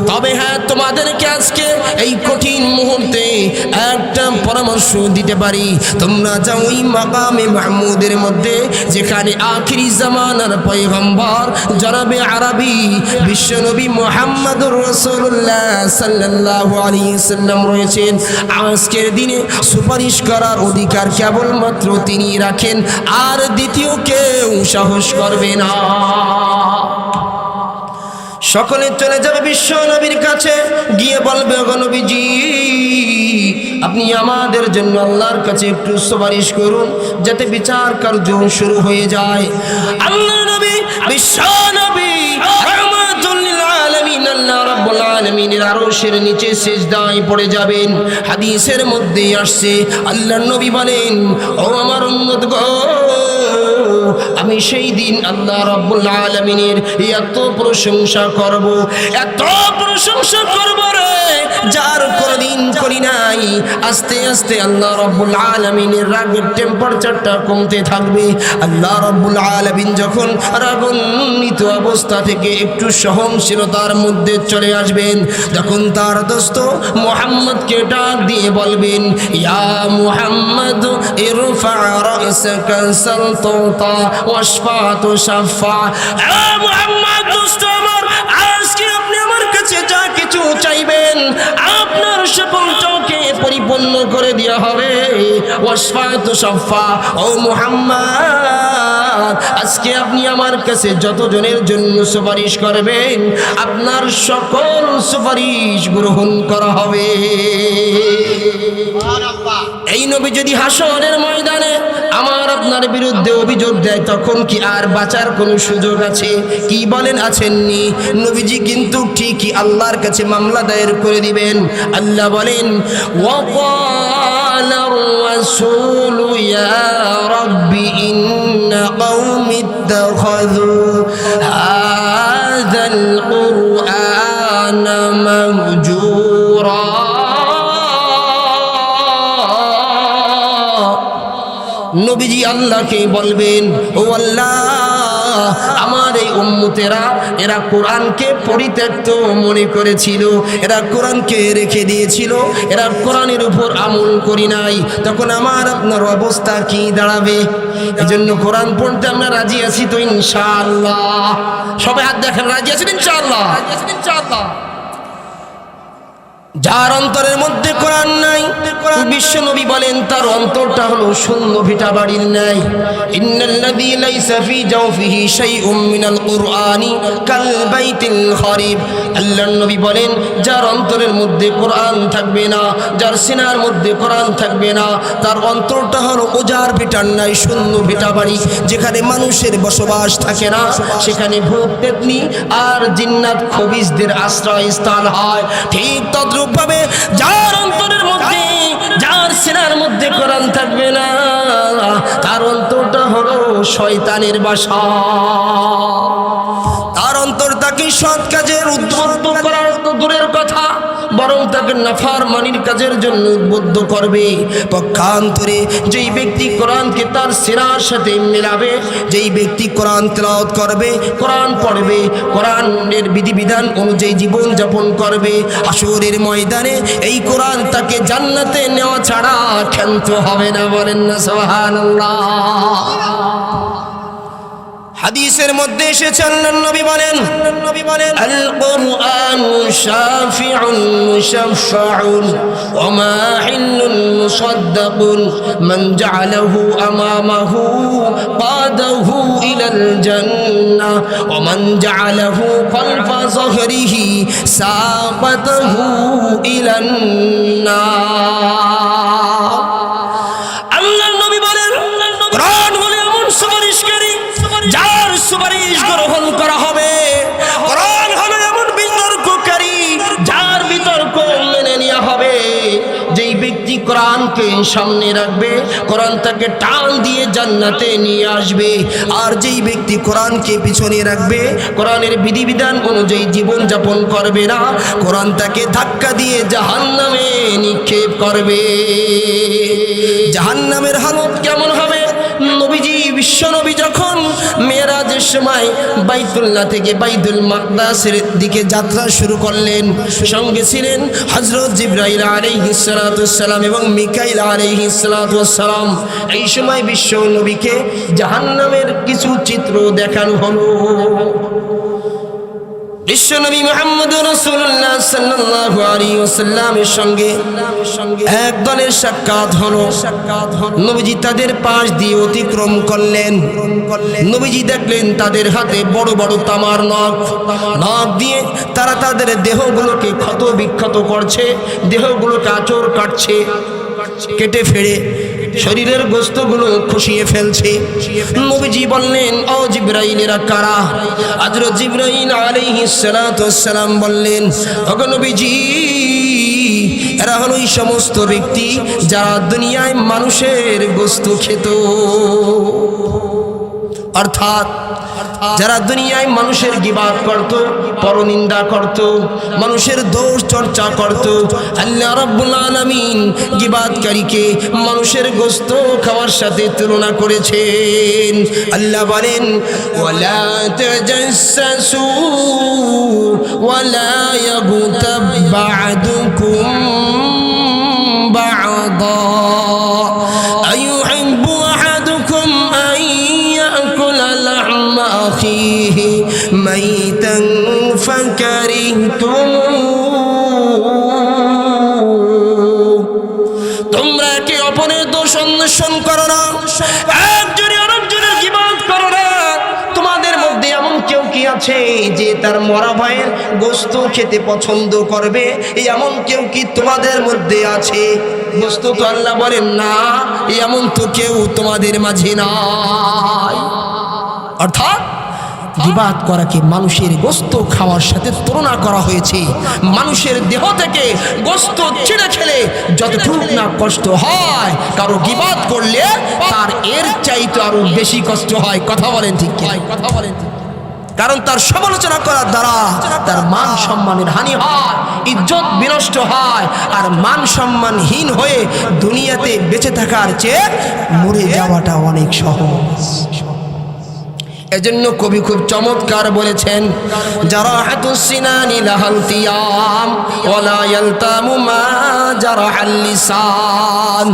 তবে হ্যাঁ, তোমাদেরকে আজকে এই কঠিন মুহূর্তে একটা পরামর্শ দিতে পারি, তোমরা যাও ওই মাকামে মাহমুদের মধ্যে যেখানে আখিরি জামানার পয়গম্বর জনাবে আরবি বিশ্বনবী মুহাম্মদুর রাসূলুল্লাহ সাল্লাল্লাহু আলাইহি ওয়াসাল্লাম রয়েছেন। আজকের দিনে সুপারিশ করার অধিকার কেবলমাত্র তিনি রাখেন, আর দ্বিতীয় কেউ সাহস করবে না। সকলে চলে যাবে বিশ্ব নবীর কাছে, গিয়ে বলবে ওগো নবীজি আপনি আমাদের জন্য আল্লাহর কাছে একটু সুপারিশ করুন যাতে বিচার কার্য শুরু হয়ে যায়। আল্লাহ নবী বিশ্ব নবী রাহমাতুল লিল আলামিন আল্লাহ রাব্বুল আলামিনের আরশের নিচে সিজদায় পড়ে যাবেন। হাদিসের মধ্যে আসছে আল্লাহর নবী বলেন, ও আমার উম্মত গো, আমি সেই দিন আল্লাহ রাব্বুল আলামিনের এত প্রশংসা করব, এত প্রশংসা করব রে যার কোনদিন করি নাই। আস্তে আস্তে আল্লাহ রাব্বুল আলামিনের রাগের টেম্পারেচারটা কমতে থাকবে। আল্লাহ রাব্বুল আলামিন যখন রাগান্বিত অবস্থা থেকে একটু সহনশীলতার মধ্যে চলে আসবেন, তখন তার দোস্ত মুহাম্মদকে ডাক দিয়ে বলবেন, ইয়া মুহাম্মদ ইরফা রাসাকা সালতা ওয়াশফা তুশাফা। এ মুহাম্মদ দোস্ত আমার, আজকে আপনি আমার কাছে যা কিছু চাইবেন আপনার সকল চাওকে পরিপূর্ণ করে দেওয়া হবে। ওয়াশফা তুশাফা, ও মুহাম্মদ আজকে আপনি আমার কাছে যতজনের জন্য সুপারিশ করবেন আপনার সকল সুপারিশ গ্রহণ করা হবে। এই নবী যদি হাসরের ময়দানে আমার আপনার বিরুদ্ধে অভিযোগ দেয়, তখন কি আর বাঁচার কোনো সুযোগ আছে? কি বলেন, আছেননি? নবীজি কিন্তু ঠিকই আল্লাহর কাছে মামলা দায়ের করে দিবেন। আল্লাহ বলেন, ওয়াকালা রাসূলু ইয়া রাব্বি ইন্না কওমি ইত্তাখাযু হাযাল কুরআনা মাহজুরা। নবীজি আল্লাহকে বলবেন, ও আল্লাহ, আমার এই উম্মতেরা এরা কোরআনকে পরিত্যক্ত মনে করেছিল, এরা কোরআনকে রেখে দিয়েছিল, এরা কোরআনের উপর আমল করি নাই, তখন আমার আপনার অবস্থা কি দাঁড়াবে? এজন্য কোরআন পড়তে আমরা রাজি আছি তো ইনশাআল্লাহ? সবাই হাত দেখেন, রাজি আছেন ইনশাআল্লাহ? যার অন্তরের মধ্যে কোরআন নাই, বিশ্ব নবী বলেন তার অন্তরটা হলো শূন্য ভিটা বাড়ির ন্যায়। ইন্নাল্লাযী লাইসা ফী জাওফিহি শাইউম মিনাল কুরআনি কাল বাইতিল খারিব। আল্লাহর নবী বলেন, যার অন্তরের মধ্যে কোরআন থাকবে না, যার সিনার মধ্যে কোরআন থাকবে না, তার অন্তরটা হলো উজাড় ভিটার ন্যায়, শূন্য ভিটা বাড়ি, যেখানে মানুষের বসবাস থাকে না, সেখানে ভূত পেতনি আর জিন্নাত খবিসদের আশ্রয় স্থান হয়। ঠিক তদ্রূপ ভাবে যার অন্তরের মধ্যে, যার সিনার মধ্যে কোরআন থাকবে না, তার অন্তরটা হলো শয়তানের বাসা। তার অন্তর তাকে সৎ কাজের উদ্বুদ্ধ করার তো দূরের কথা, বরং তাকে নাফরমানির কাজের জন্য উদ্বুদ্ধ করবে। পক্ষান্তরে যেই ব্যক্তি কোরআনকে তার সিনার সাথে মেলাবে, যেই ব্যক্তি কোরআন তেলাওয়াত করবে, কোরআন পড়বে, কোরআনের বিধিবিধান অনুযায়ী জীবন যাপন করবে, হাসরের ময়দানে এই কোরআন তাকে জান্নাতে নেওয়া ছাড়া ক্ষান্ত হবে না। বলেন না সুবহানাল্লাহ? হাদিসের মধ্যে এসেছে আল্লাহর নবী বলেন, আল কুরআনু শাফিউন মুশাফফাউন ওয়া মাহিল্লুন মুসাদ্দাকুন মান জাআলাহু আমামাহু কাদাহু ইলাল জান্নাহ ওয়া মান জাআলাহু খালফা যহরিহি সাবাতাহু ইলান নার। আল্লাহর নবী বলেন, কোরআন হলো এমন সুপারিশকারী যার সুপারিশ গ্রহণ করা হবে। কোরআন হলো এমন বিতর্ককারী যার বিতর্ক মেনে নেওয়া হবে। যেই ব্যক্তি কোরআনকে সামনে রাখবে, কোরআন তাকে টান দিয়ে জান্নাতে নিয়ে আসবে। আর যেই ব্যক্তি কোরআনকে পিছনে রাখবে, কোরআনের বিধিবিধান অনুযায়ী জীবন যাপন করবে না, কোরআন তাকে ধাক্কা দিয়ে জাহান্নামে নিক্ষেপ করবে। জাহান্নামের হালত কেমন হবে? নবীজি, বিশ্বনবী যখন মেরাজের সময় বাইতুল্লাহ থেকে বাইতুল মাকদাসের দিকে যাত্রা শুরু করলেন, সঙ্গে ছিলেন হযরত জিবরাইল আলাইহিস সালাতু ওয়াস সালাম এবং মিকাইল আলাইহিস সালাতু ওয়াস সালাম। এই সময় বিশ্বনবীকে জাহান্নামের কিছু চিত্র দেখানো হলো। বিশ্বনবী মুহাম্মদুর রাসূলুল্লাহ সাল্লাল্লাহু আলাইহি ওয়াসাল্লামের সঙ্গে এক দলের সাক্ষাৎ হলো। নবীজি তাদের পাশ দিয়ে অতিক্রম করলেন। নবীজি দেখলেন তাদের হাতে বড় বড় তামার নখ দিয়ে তারা তাদের দেহগুলোকে ক্ষত বিক্ষত করছে, দেহগুলোকে আঁচড় কাটছে, কেটে ফেড়ে শরীরের গোশতগুলো খসিয়ে ফেলছে। নবীজি বললেন, ও জিবরাইল, এরা কারা? হযরত জিবরাইল আলাইহিস সালাতু ওয়াস সালাম বললেন, ওগো নবীজি, এরা হলো এই সমস্ত ব্যক্তি যারা দুনিয়ায় মানুষের গোশত খেত। অর্থাৎ যারা দুনিয়ায় মানুষের গিবাত করত, পরনিন্দা করত, মানুষের দোষ চর্চা করত। আল্লাহ রাব্বুল আলামিন গিবাতকারীকে মানুষের গোশত খাওয়ার সাথে তুলনা করেছেন। আল্লাহ বলেন, ওয়ালা তাজাসসু ওয়ালা ইয়াগতাব বা'দুকুম বা'দা আইয়ুহিব্বু আহাদুকুম আন ইয়াকুলা লাহমা আখিহি মাইতান ফাকারিহতুম। তোমরা একে অপরের দোষ অন্বেষণ করো না, একজনে আরেকজনের গীবত করো না। তোমাদের মধ্যে এমন কেউ কি আছে যে তার মরা ভাইয়ের গোশত খেতে পছন্দ করবে? এমন কেউ কি তোমাদের মধ্যে আছে? গোশত তো আল্লাহ বলেন না, এমন তো কেউ তোমাদের মাঝে নাই। অর্থাৎ গীবাত করাকে মানুষের গোশত খাওয়ার সাথে তুলনা করা হয়েছে। মানুষের দেহ থেকে গোশত ছিঁড়ে খেলে যতটুকু না কষ্ট হয়, কারো গীবাত করলে তার এর চাইতে আরো বেশি কষ্ট হয়। কথা বলেন ঠিক কি? কথা বলেন ঠিক। কারণ তার সমালোচনা করার দ্বারা তার মান সম্মানের হানি হয়, ইজ্জত বিনষ্ট হয়, আর মান সম্মানহীন হয়ে দুনিয়াতে বেঁচে থাকার চেয়ে মরে যাওয়াটা অনেক সহজ। এজন্য কবি খুব চমৎকার বলেছেন, জারাহাতুস সিনানি লাহাল কিয়াম ওয়ালা ইয়ালতামু মা জারাহাল লিসান।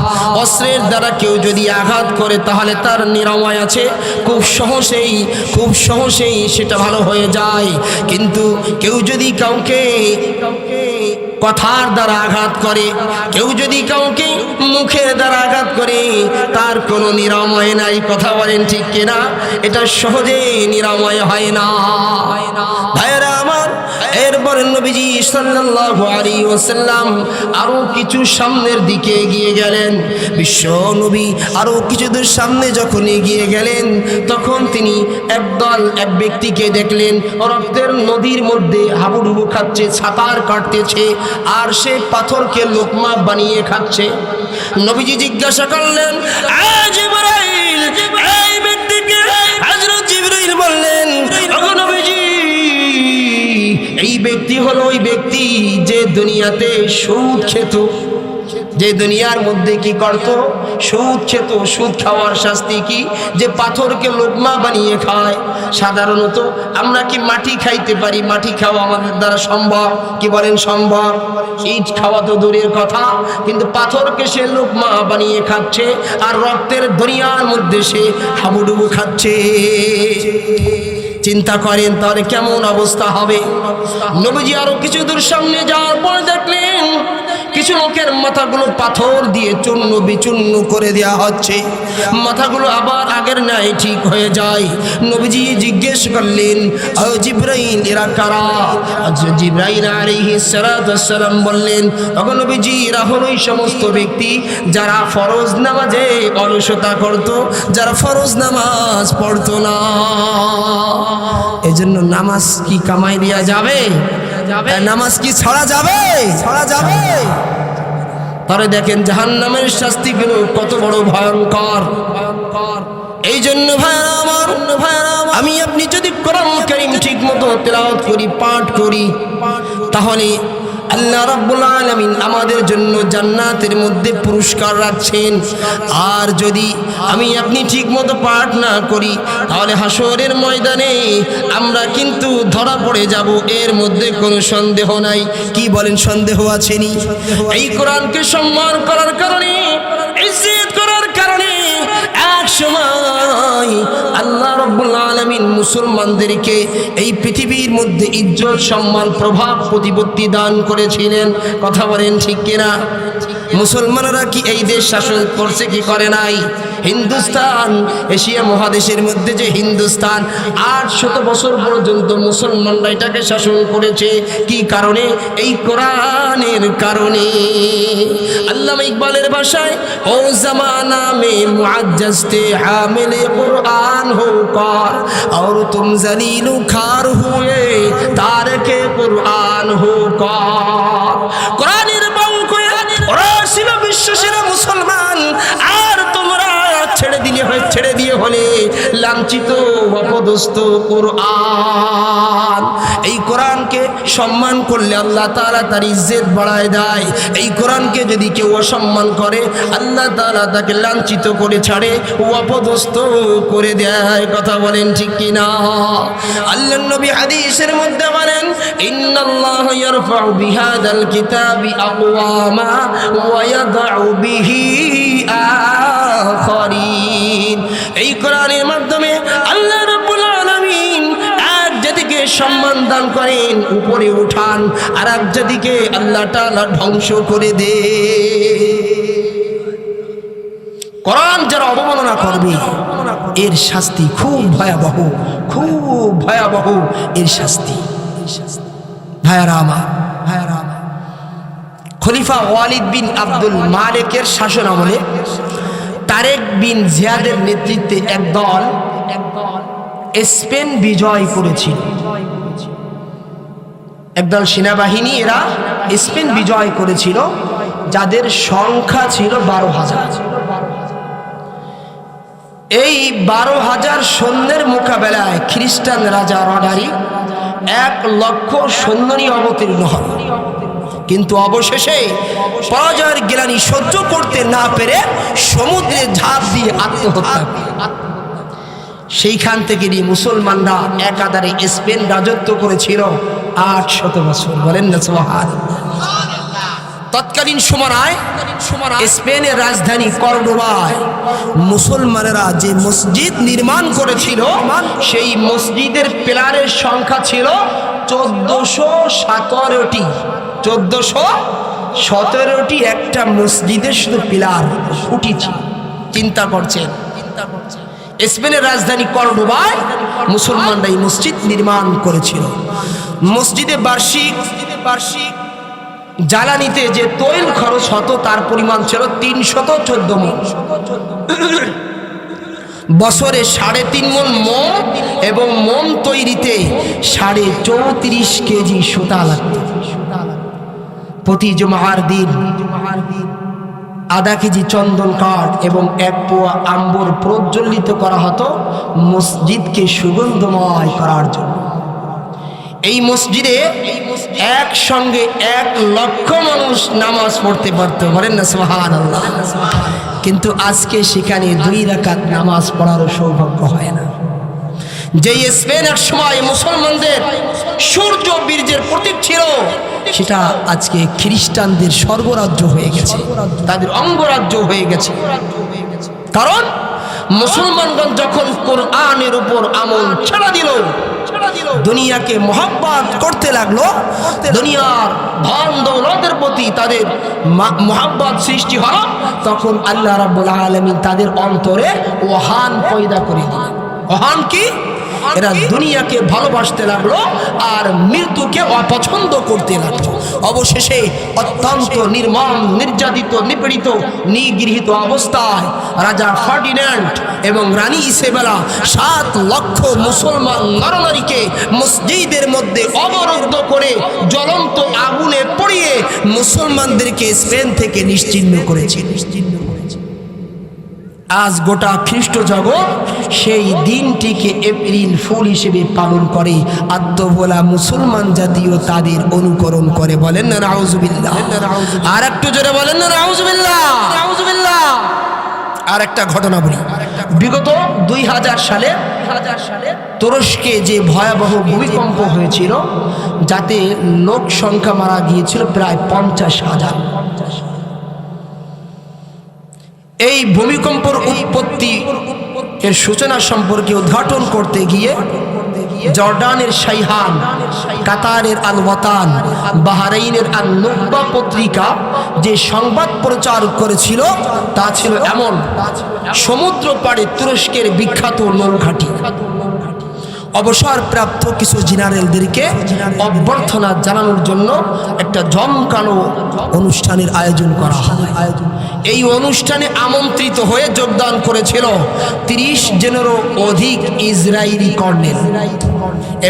অস্ত্রের দ্বারা কেউ যদি আঘাত করে তাহলে তার নিরাময় আছে, খুব সহজেই সেটা ভালো হয়ে যায়। কিন্তু কেউ যদি কাউকে কথার দ্বারা আঘাত করে, কেউ যদি কাউকে মুখের দ্বারা আঘাত করে, তার কোনো নিরাময় নাই। কথা বলেন ঠিক কিনা? এটা সহজে নিরাময় হয় না। ভাইরা আমার, এরপর নবীজি সাল্লাল্লাহু আলাইহি ওয়াসাল্লাম আরো কিছু সামনের দিকে এগিয়ে গেলেন। বিশ্ব নবী আরো কিছু দূর সামনে যখন এগিয়ে গেলেন, তখন তিনি এক ব্যক্তিকে দেখলেন রক্তের নদীর মধ্যে হাবুডুবু খাচ্ছে, সাঁতার কাটতেছে, আর সে পাথরকে লোকমা বানিয়ে খাচ্ছে। নবীজি জিজ্ঞাসা করলেন, জিবরাইল, এই ব্যক্তিকে? হযরত জিবরাইল বললেন, ওগো নবীজি, এই ব্যক্তি হলো ওই ব্যক্তি যে দুনিয়াতে সুদ খেত, যে দুনিয়ার মধ্যে কি করত? সুদ খেত। সুদ খাওয়ার শাস্তি কি? যে পাথরকে লোকমা বানিয়ে খায়। সাধারণত আমরা কি মাটি খাইতে পারি? মাটি খাওয়া আমাদের দ্বারা সম্ভব? কি বলেন সম্ভব? ইট খাওয়া তো দূরের কথা, কিন্তু পাথরকে সে লোকমা বানিয়ে খাচ্ছে, আর রক্তের দরিয়ার মধ্যে সে হাবুডুবু খাচ্ছে। চিন্তা করেন তাহলে কেমন অবস্থা হবে। নবীজি আরো কিছু দূর সামনে যাওয়ার পর দেখলেন কিছু লোকের মাথাগুলো পাথর দিয়ে চূর্ণ বিচূর্ণ করে দেওয়া হচ্ছে, মাথাগুলো আবার আগের ন্যায় ঠিক হয়ে যায়। নবীজি জিজ্ঞেস করলেন, ও জিবরাইল, এরা কারা? জিবরাইল আলাইহিস সালাতু ওয়াস সালাম বললেন, ওগো নবীজি, এরা হলো ওই সমস্ত ব্যক্তি যারা ফরজ নামাজে অলসতা করত, যারা ফরজ নামাজ পড়তো না। এজন্য নামাজ কি কামাই দেওয়া যাবে? নামাজ কি ছাড়া যাবে? তাহলে দেখেন জাহান্নামের শাস্তিগুলো কত বড় ভয়ঙ্কর। এই জন্য ভাইরা আমার, আমি আপনি যদি কোরআন কারীম ঠিক মতো তেলাওয়াত করি, পাঠ করি, তাহলে আল্লাহ রাব্বুল আলামিন আমাদের জন্য জান্নাতের মধ্যে পুরস্কার রাখছেন। আর যদি আমি আপনি ঠিক মতো পাঠ না করি, তাহলে হাসরের ময়দানে আমরা কিন্তু ধরা পড়ে যাব, এর মধ্যে কোনো সন্দেহ নাই। কি বলেন, সন্দেহ আছেনি? এই কোরআনকে সম্মান করার কারণে, ইজ্জত করার কারণে এক সময় আল্লাহ রাব্বুল আলামিন মুসলমানদেরকে এই পৃথিবীর মধ্যে ইজ্জত, সম্মান, প্রভাব, প্রতিপত্তি দান করেছিলেন। কথা বলেন ঠিক কিনা? মুসলমানরা কি এই দেশ শাসন করছে কি করে নাই? হিন্দুস্তান, এশিয়া মহাদেশের মধ্যে যে হিন্দুস্তান, 800 বছর পর্যন্ত মুসলমানরা এটাকে শাসন করেছে। কি কারণে? এই কোরআনের কারণে। আল্লামা ইকবালের ভাষায়, ও জামানা মে মুআজ্জাজ তে হামিলে কুরআন হো কর, और तुम जलील खार हुए तारके कुरआन हो कौर। कुरानेर बंकुए ওরা ছিল বিশ্বসেরা মুসলমান, আর তোমরা ছেড়ে দিয়ে হলে লাঞ্ছিত, অপদস্থ কুরআন। এই কোরআনকে সম্মান করলে আল্লাহ তাআলা তার ইজ্জত বাড়ায় দেয়। এই কোরআনকে যদি কেউ অসম্মান করে, আল্লাহ তাআলা তাকে লাঞ্ছিত করে ছাড়ে, অপদস্থ করে দেয়। কথা বলেন ঠিক কিনা? আল্লাহর নবী হাদিসের মধ্যে বলেন, ইন্নাল্লাহা ইয়ারফাউ বিহাদাল কিতাবি আকওয়ামা ওয়া ইয়াদউ বিহি আখারিন। এই কোরআনের মাধ্যমে আল্লাহ রাব্বুল আলামিন এক জাতিকে সম্মান দান করেন, উপরে উঠান, আর এক জাতিকে আল্লাহ তাআলা ধ্বংস করে দেন। কোরআন যারা অবমাননা করবে, এর শাস্তি খুব ভয়াবহ, খুব ভয়াবহ এর শাস্তি। ভাইয়ারা আমার, খলিফা ওয়ালিদ বিন আব্দুল মালিকের শাসন আমলে তারেক বিন জিয়াদের নেতৃত্বে একদল স্পেন বিজয় করেছিল। একদল সেনাবাহিনী, এরা স্পেন বিজয় করেছিল, যাদের সংখ্যা ছিল 12,000। এই 12,000 সৈন্যের মোকাবেলায় খ্রিস্টান রাজা রডারি 1,00,000 সৈন্য নিয়ে অবতীর্ণ হন, কিন্তু অবশেষে পরাজয়ের গ্লানি সহ্য করতে না পেরে সমুদ্রে ঝাঁপ দিয়ে আত্মহত্যা। সেইখান থেকে নিয়ে মুসলমানরা একাধারে স্পেন রাজত্ব করেছিল 800 বছর। বলেন না সুবহানাল্লাহ। তৎকালীন সময় স্পেনের রাজধানী কর্ডোবায় মুসলমানেরা যে মসজিদ নির্মাণ করেছিল, সেই মসজিদের পিলারের সংখ্যা ছিল 1417টি। 1417টি একটা মসজিদের শুধু পিলার উঠেছে। চিন্তা করছেন, স্পেনের রাজধানী কর্ডোবায় মুসলমানরা এই মসজিদ নির্মাণ করেছিল। মসজিদে বার্ষিক জ্বালানিতে যে তৈল খরচ হতো তার পরিমাণ ছিল 314 মণ। বছরে 3.5 মণ মোম এবং মোম তৈরিতে 34.5 কেজি সুতা লাগত। প্রতি জুমার দিন আধা কেজি চন্দন কাঠ এবং 1 পোয়া আম্বর প্রজ্বলিত করা হতো মসজিদকে সুগন্ধময় করার জন্য। এই মসজিদে একসঙ্গে 1,00,000 মানুষ নামাজ পড়তে পারত। বলেন না সুবহানাল্লাহ। কিন্তু আজকে সেখানে 2 রাকাত নামাজ পড়ারও সৌভাগ্য হয় না। যে স্পেন এক সময় মুসলমানদের সূর্য বীর্যের প্রতীক ছিল, সেটা আজকে খ্রিস্টানদের স্বর্গরাজ্য হয়ে গেছে, তাদের অঙ্গরাজ্য হয়ে গেছে। কারণ মুসলমানগণ যখন কোরআনের উপর আমল ছেড়ে দিল, দুনিয়াকে মহব্বত করতে লাগলো, দুনিয়ার ধন দৌলতের প্রতি তাদের মহব্বত সৃষ্টি হলো, তখন আল্লাহ রাব্বুল আলামিন তাদের অন্তরে ওহান পয়দা করে দিলেন। ওহান কি? এরা দুনিয়াকে ভালোবাসতে লাগলো আর মৃত্যুকে অপছন্দ করতে লাগলো। অবশেষে অত্যন্ত নির্মম, নির্যাতিত, নিপীড়িত, নিগৃহীত অবস্থায় রাজা ফার্ডিন্যান্ড এবং রানী ইসেবেলা 7 লক্ষ মুসলমান নরনারীকে মসজিদের মধ্যে অবরুদ্ধ করে জ্বলন্ত আগুনে পুড়িয়ে মুসলমানদেরকে স্পেন থেকে নিশ্চিহ্ন করেছে। আজ গোটা খ্রিস্ট জগৎ সেই দিনটিকে এপ্রিল ফুল হিসেবে পালন করে, আত্মভোলা মুসলমান জাতীয় তাদের অনুকরণ করে। বলেন না নাউজুবিল্লাহ। আর একটু জোরে বলেন না নাউজুবিল্লাহ। আর একটা ঘটনা বলি। বিগত 2000 সালে তুরস্কে যে ভয়াবহ ভূমিকম্প হয়েছিল, যাতে লোক সংখ্যা মারা গিয়েছিল প্রায় 50,000। এই ভূমিকম্পের উৎপত্তি এর সূচনা সম্পর্কে উদ্ঘাটন করতে গিয়ে জর্ডানের শাইহান, কাতারের আল ওয়াতান, বাহরাইনের আল নুকবা পত্রিকা যে সংবাদ প্রচার করেছিল তা ছিল এমন: সমুদ্র পাড়ে তুরস্কের বিখ্যাত নৌঘাঁটি অবসরপ্রাপ্ত কিছু জেনারেলদেরকে অভ্যর্থনা জানানোর জন্য একটা জমকালো অনুষ্ঠানের আয়োজন করা হয়। এই অনুষ্ঠানে আমন্ত্রিত হয়ে যোগদান করেছিল 30 জনেরও অধিক ইসরায়েলি কর্নেল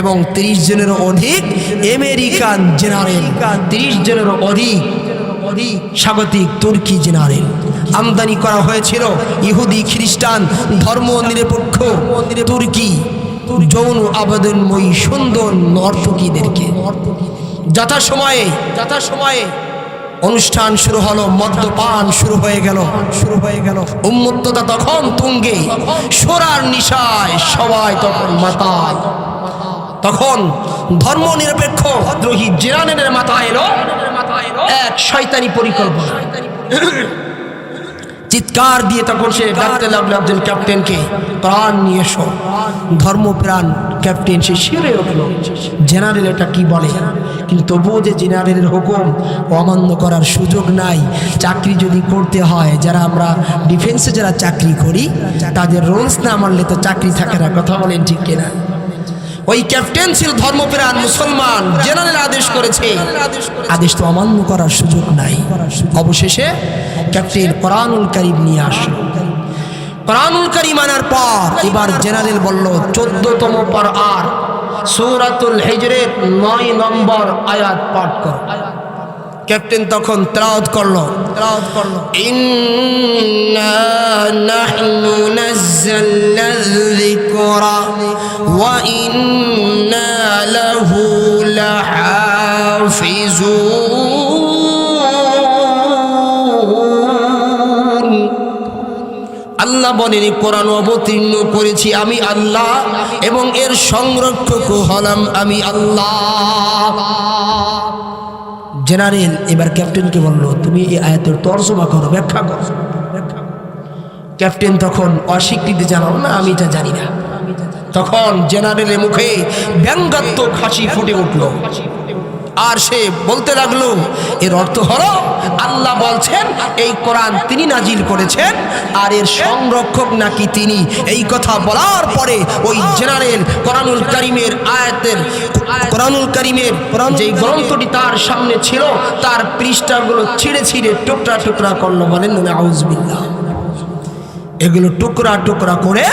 এবং 30 জনেরও অধিক আমেরিকান জেনারেল, 30 জনেরও অধিক স্বাগতিক তুর্কি জেনারেল। আমদানি করা হয়েছিল ইহুদি, খ্রিস্টান, ধর্ম নিরপেক্ষ তুর্কি যৌন আবেদনময়ী সুন্দর নর্তকীদেরকে। যথাসময়ে অনুষ্ঠান শুরু হলো, মদ্যপান শুরু হয়ে গেল। উন্মত্ততা তখন তুঙ্গে, সোরার নিশায় সবাই তখন মাতাল। তখন ধর্ম নিরপেক্ষ দ্রোহী জেনারেলের মাথায় এলো এক শয়তানি পরিকল্পনা। চিৎকার দিয়ে তখন সে ডাকতে লাগলো একজন ক্যাপ্টেনকে, প্রাণ নিয়ে এসো। ধর্মপ্রাণ ক্যাপ্টেন সে শিরে উঠল, জেনারেল এটা কি বলে? কিন্তু তবুও যে জেনারেলের হুকুম অমান্য করার সুযোগ নাই। চাকরি যদি করতে হয়, যারা আমরা ডিফেন্সে যারা চাকরি করি, তাদের রুলস না মানলে তো চাকরি থাকে না। কথা বলেন ঠিক কিনা? ওই ক্যাপ্টেন ছিল ধর্মপ্রাণ মুসলমান, জেনারেল আদেশ করেছে, আদেশ তো অমান্য করার সুযোগ নাই। অবশেষে ক্যাপ্টেন কোরআনুল কারীম নিয়ে আসলো। কোরআনুল কারীম আনার পর এবার জেনারেল বলল, 14তম পারার সূরাতুল হিজরের 9 নম্বর আয়াত পাঠ করো। ক্যাপ্টেন তখন তেলাওয়াত করলো ইন্না নাহনু নাযালনা যিকরা ওয়া ইন্না লাহু লাহাফিজুন। আল্লাহ বলেন কোরআন অবতীর্ণ করেছি আমি আল্লাহ এবং এর সংরক্ষক হলাম আমি আল্লাহ। জেনারেল এবার ক্যাপ্টেনকে বলল তুমি এই আয়াতের তর্জমা করো, ব্যাখ্যা করো। ক্যাপ্টেন তখন অস্বীকৃতি জানালো না আমি এটা জানি না। তখন জেনারেলের মুখে ব্যঙ্গাত্মক হাসি ফুটে উঠল আর সে বলতে লাগলো এর অর্থ হলো আল্লাহ বলছেন এই কোরআন তিনি নাজিল করেছেন আর এর সংরক্ষক নাকি তিনি। এই কথা বলার পরে ওই জেনারেল কোরআনুল কারীমের যে গ্রন্থটি তার সামনে ছিল তার পৃষ্ঠাগুলো ছিঁড়ে ছিঁড়ে টুকরা টুকরা করলো। বলেন নাউযুবিল্লাহ। এগুলো টুকরা টুকরা করে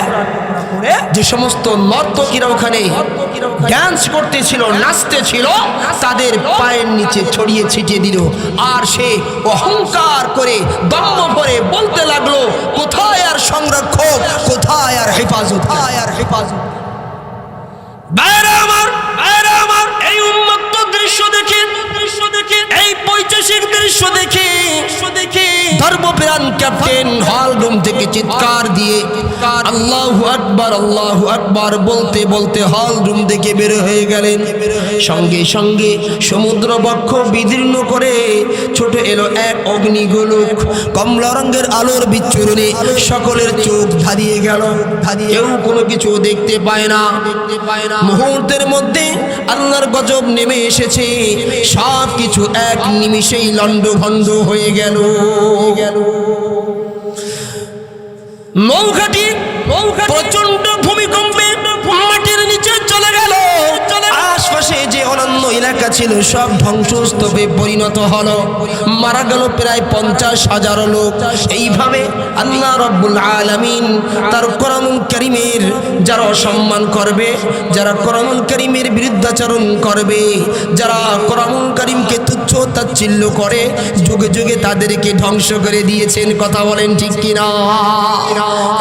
যে সমস্ত নর্তকীরা ওখানে ডান্স করতেছিল, নাচতেছিল, তাদের পায়ের নিচে ছড়িয়ে ছিটিয়ে দিল। আর সে অহংকার করে দম্ভ ভরে বলতে লাগলো কোথায় আর সংরক্ষক, কোথায় আর হেফাজত। বাইরে আমার এই উন্মত্ত দৃশ্য দেখে এই পৈশাচিক দৃশ্য দেখে ধর্মপ্রাণ ক্যাপ্টেন হল রুম থেকে চিৎকার দিয়ে আল্লাহু আকবার বলতে বলতে হল রুম থেকে বের হয়ে গেলেন। সঙ্গে সঙ্গে সমুদ্র বক্ষ বিদীর্ণ করে ছোট এলো এক অগ্নিগোলক। কমলা রঙের আলোর বিচ্ছুরণে সকলের চোখ ধাঁধিয়ে গেল। কেউ কোনো কিছু দেখতে পায় না। মুহূর্তের মধ্যে আল্লাহর গজব নেমে এসেছে। সব কিছু এক নিমিষেই লণ্ডভণ্ড হয়ে গেল। নৌকাটি প্রচন্ড ভূমিকম্পে মাটির নিচে চলে গেল। আশপাশে যে অনন্য এলাকা ছিল সব ধ্বংসস্তূপে পরিণত হলো। মারা গেল প্রায় 50,000 লোক। এইভাবে আল্লাহ রাব্বুল আলামিন তার কোরআনুল কারীমের যারা অসম্মান করবে, যারা কোরআনুল কারীমের বিরুদ্ধাচরণ করবে, যারা কোরআনুল কারীমকে তুচ্ছ তাচ্ছিল্য করে, যুগে যুগে তাদেরকে ধ্বংস করে দিয়েছেন। কথা বলেন ঠিক কিনা?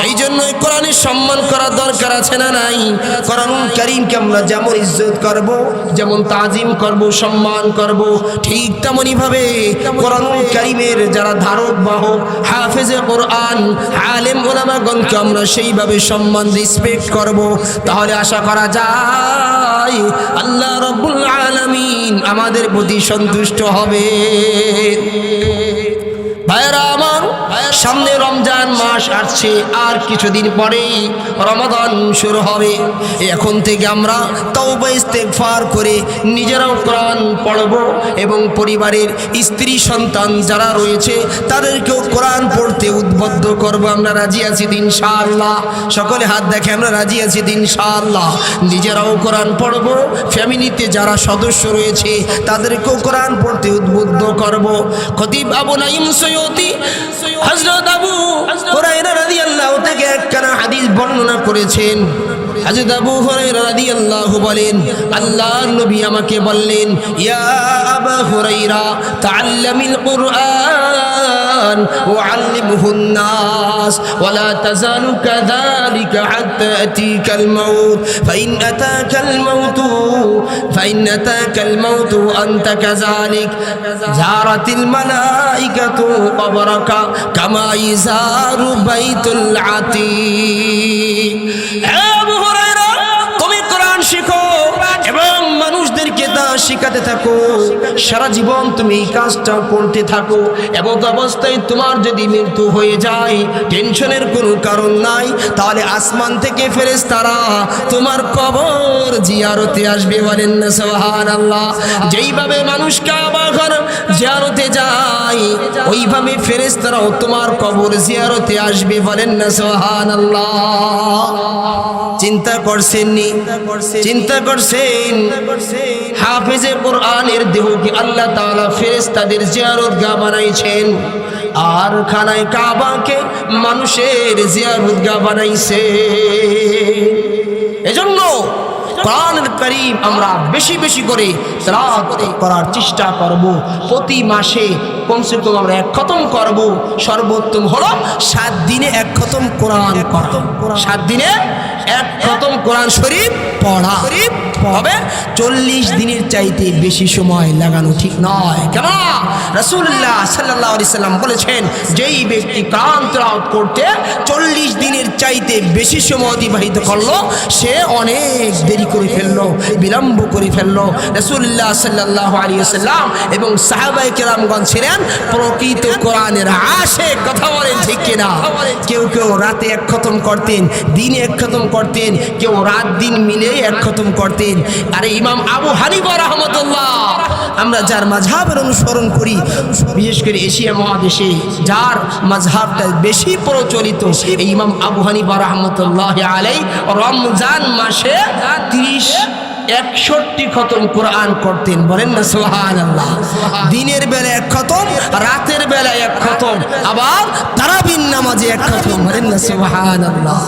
এই জন্যই কোরআনের সম্মান করা দরকার আছে না নাই? কোরআনুল কারীমকে আমরা যেমন ইজ্জত করব, যেমন তাজিম করব, সম্মান করব, ঠিক তেমনি ভাবে কোরআনুল কারীমের যারা ধারক বাহক হাফেজে কোরআন আলেম ওলামাগণকে আমরা সেইভাবে সম্মান রেসপেক্ট করব। তাহলে আশা করা যায় আল্লাহ রাব্বুল আলামিন আমাদের প্রতি সন্তুষ্ট হবে। ভাইরা আমার, সামনে রমজান মাস আসছে, আর কিছুদিন পরেই রমাদান শুরু হবে। এখন থেকে আমরা তওবা ইস্তেগফার করে নিজেরাও কোরআন পড়ব এবং পরিবারের স্ত্রী সন্তান যারা রয়েছে তাদেরকেও কোরআন পড়তে উদ্বুদ্ধ করব। আমরা রাজি আছি ইনশাআল্লাহ? সকলে হাত দেখে আমরা রাজি আছি ইনশাআল্লাহ। নিজেরাও কোরআন পড়ব, ফ্যামিলিতে যারা সদস্য রয়েছে তাদেরকেও কোরআন পড়তে উদ্বুদ্ধ করব। খতিব আবু নাঈম সৈয়দী হযরত আবু হুরায়রা রাদিয়াল্লাহু থেকে একখানা হাদিস বর্ণনা করেছেন। হযরত আবু হুরায়রা রাদিয়াল্লাহু বলেন আল্লাহর নবী আমাকে বললেন, ইয়া আবু হুরায়রা তাআল্লামিল কুরআন ওয়া আল্লিমহুন নাস ওয়া লা তাযালু কাযালিকা হাত্তা আতিকাল মাউত ফাইন আতাকাল মাউত আনতা কাযালিক জারাতিল মালাইকাতু কবরাকা কামা ইযারু বাইতুল আতীক। আবু হুরায়রা, তুমি কোরআন শিখো এবং মানুষদেরকে তা শিখাতে থাকো। সারা জীবন তুমি এই কাজটা করতে থাকো। এবং অবস্থায় তোমার যদি মৃত্যু হয়ে যায় টেনশনের কোনো কারণ নাই। তাহলে আসমান থেকে ফেরেশতারা তোমার কবর জিয়ারতে আসবে। বলেন না সুবহানাল্লাহ? যেইভাবে মানুষ কাবা ঘর জিয়ারতে যায় ওইভাবে ফেরেশতারাও তোমার কবর জিয়ারতে আসবে। বলেন না সুবহানাল্লাহ? চিন্তা করছেন হাফেজে কোরআনের দেহকে আল্লাহ তাআলা ফেরেশতাদের জিয়ারতগাহ বানাইছেন আর খানায় কাবাকে মানুষের জিয়ারতগাহ বানাইছে। এজন্য কোরআনুল কারীম আমরা বেশি বেশি করে তেলাওয়াত করার চেষ্টা করব। প্রতি মাসে কমসে কম আমরা এক খতম করব। সর্বোত্তম হলো 7 দিনে এক খতম কোরআন করা। 7 দিনে এক খতম কোরআন শরীফ পড়া হবে। 40 দিনের চাইতে বেশি সময় লাগানো ঠিক নয়। কেন? রাসূলুল্লাহ সাল্লাল্লাহু আলাইহি সাল্লাম বলেছেন, যেই ব্যক্তি কোরআন তেলাওয়াত করতে 40 দিনের চাইতে বেশি সময় অতিবাহিত করলো, সে অনেক দেরি করে ফেললো, বিলম্ব করে ফেললো। রাসূলুল্লাহ সাল্লাল্লাহু আলাইহি সাল্লাম এবং সাহাবায়ে কেরামগণ ছিলেন প্রকৃত কোরআনের আশিক। কথা বলেন ঠিক কিনা? কেউ কেউ রাতে এক খতম করতেন, দিনে এক খতম করতেন, কেউ রাত দিন মিলে এক খতম করতেন। আর ইমাম আবু হানিফা রাহমাতুল্লাহ, আমরা যার মাযহাবের অনুসরণ করি, বিশেষ করে এশিয়া মহাদেশে যার মাযহাবটা বেশি প্রচলিত, এই ইমাম আবু হানিফা রাহমাতুল্লাহ আলাইহি রমজান মাসে 61 খতম কোরআন করতেন। বলেন না সুবহানাল্লাহ। দিনের বেলা এক খতম, রাতের বেলা এক খতম, আবার তারাবির নামাজে এক খতম। বলেন না সুবহানাল্লাহ।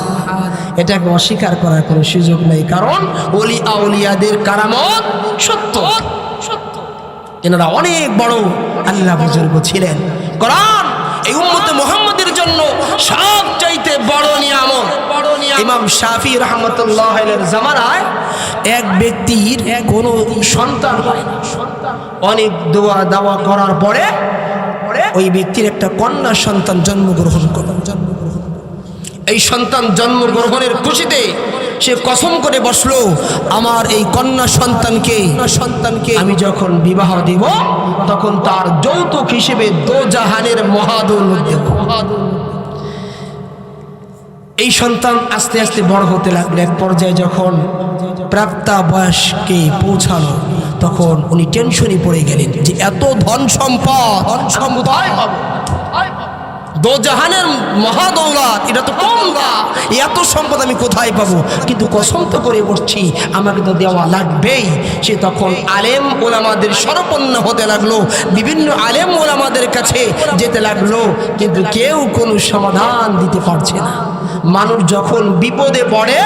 এটাকে অস্বীকার করার কোনো সুযোগ নেই, কারণ ওলি আউলিয়াদের কারামত সত্য। এনারা অনেক বড় আল্লাহ বুজুর্গ ছিলেন। কোরআন এই উম্মতে মুহাম্মাদের জন্য সবচাইতে বড় নিয়ামত। ইমাম শাফি রাহমাতুল্লাহ আলাইহির জামানায় এক ব্যক্তির কোনো সন্তান হয় না। অনেক দোয়া দাওয়া করার পরে ওই ব্যক্তির একটা কন্যা সন্তান জন্মগ্রহণ করল। এই সন্তান জন্মগ্রহণের খুশিতে সে কসম করে বসলো, আমার এই কন্যা সন্তানকে আমি যখন বিবাহ দিব, তখন তার যৌতুক হিসেবে দোজাহানের মহাদৌলত দেব। এই সন্তান আস্তে আস্তে বড় হতে লাগলো। এক পর্যায়ে যখন প্রাপ্তা বয়সকে পৌঁছালো, তখন উনি টেনশনে পড়ে গেলেন যে এত ধন সম্পদ দোজাহানের মহাদৌলত, এটা তো কম না, এত সম্পদ আমি কোথায় পাবো? কিন্তু কসম তো করে বসছি, আমাকে তো দেওয়া লাগবেই। সে তখন আলেম ওলামাদের শরণাপন্ন হতে লাগলো, বিভিন্ন আলেম ওলামাদের কাছে যেতে লাগলো, কিন্তু কেউ কোনো সমাধান দিতে পারছে না। মানুষ যখন বিপদে পড়ে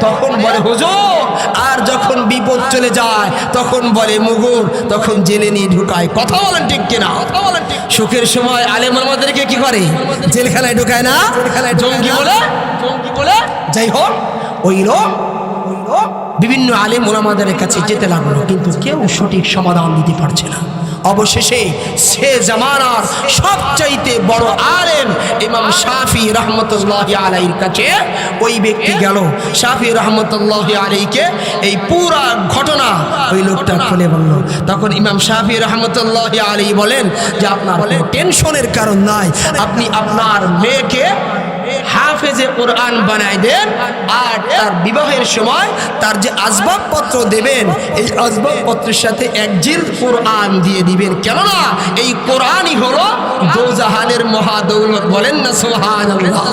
তখন বলে হুজুর, আর যখন বিপদ চলে যায় তখন বলে মুগুর, তখন জেলে নিয়ে ঢুকায়। কথা বলেন ঠিক কিনা? সুখের সময় আলেম আমাদেরকে কি করে? জেলখানায় ঢুকায় না, জঙ্গি বলে। যাই হোক, ওই লোক বিভিন্ন আলেম ওলামাদের কাছে যেতে লাগলো, কিন্তু কেউ সঠিক সমাধান দিতে পারছে না। অবশেষে সে জামানার সবচাইতে বড় আলেম ইমাম শাফি রাহমাতুল্লাহ আলাইহির কাছে ওই ব্যক্তি গেল। শাফি রাহমাতুল্লাহ আলাইহিকে এই পুরা ঘটনা ওই লোকটা খুলে বলল। তখন ইমাম শাফি রাহমাতুল্লাহ আলাইহি বলেন যে আপনার কোনো টেনশনের কারণ নাই, আপনি আপনার মেয়েকে হাফেজে কোরআন বানাই দেন, আর তার বিবাহের সময় তার যে আসবাবপত্র দেবেন, এই আসবাবপত্রের সাথে এক জিলদ কোরআন দিয়ে দিবেন। কেননা এই কোরআনই হলো দোজাহানের মহাদৌলত। বলেন না সুবহানাল্লাহ।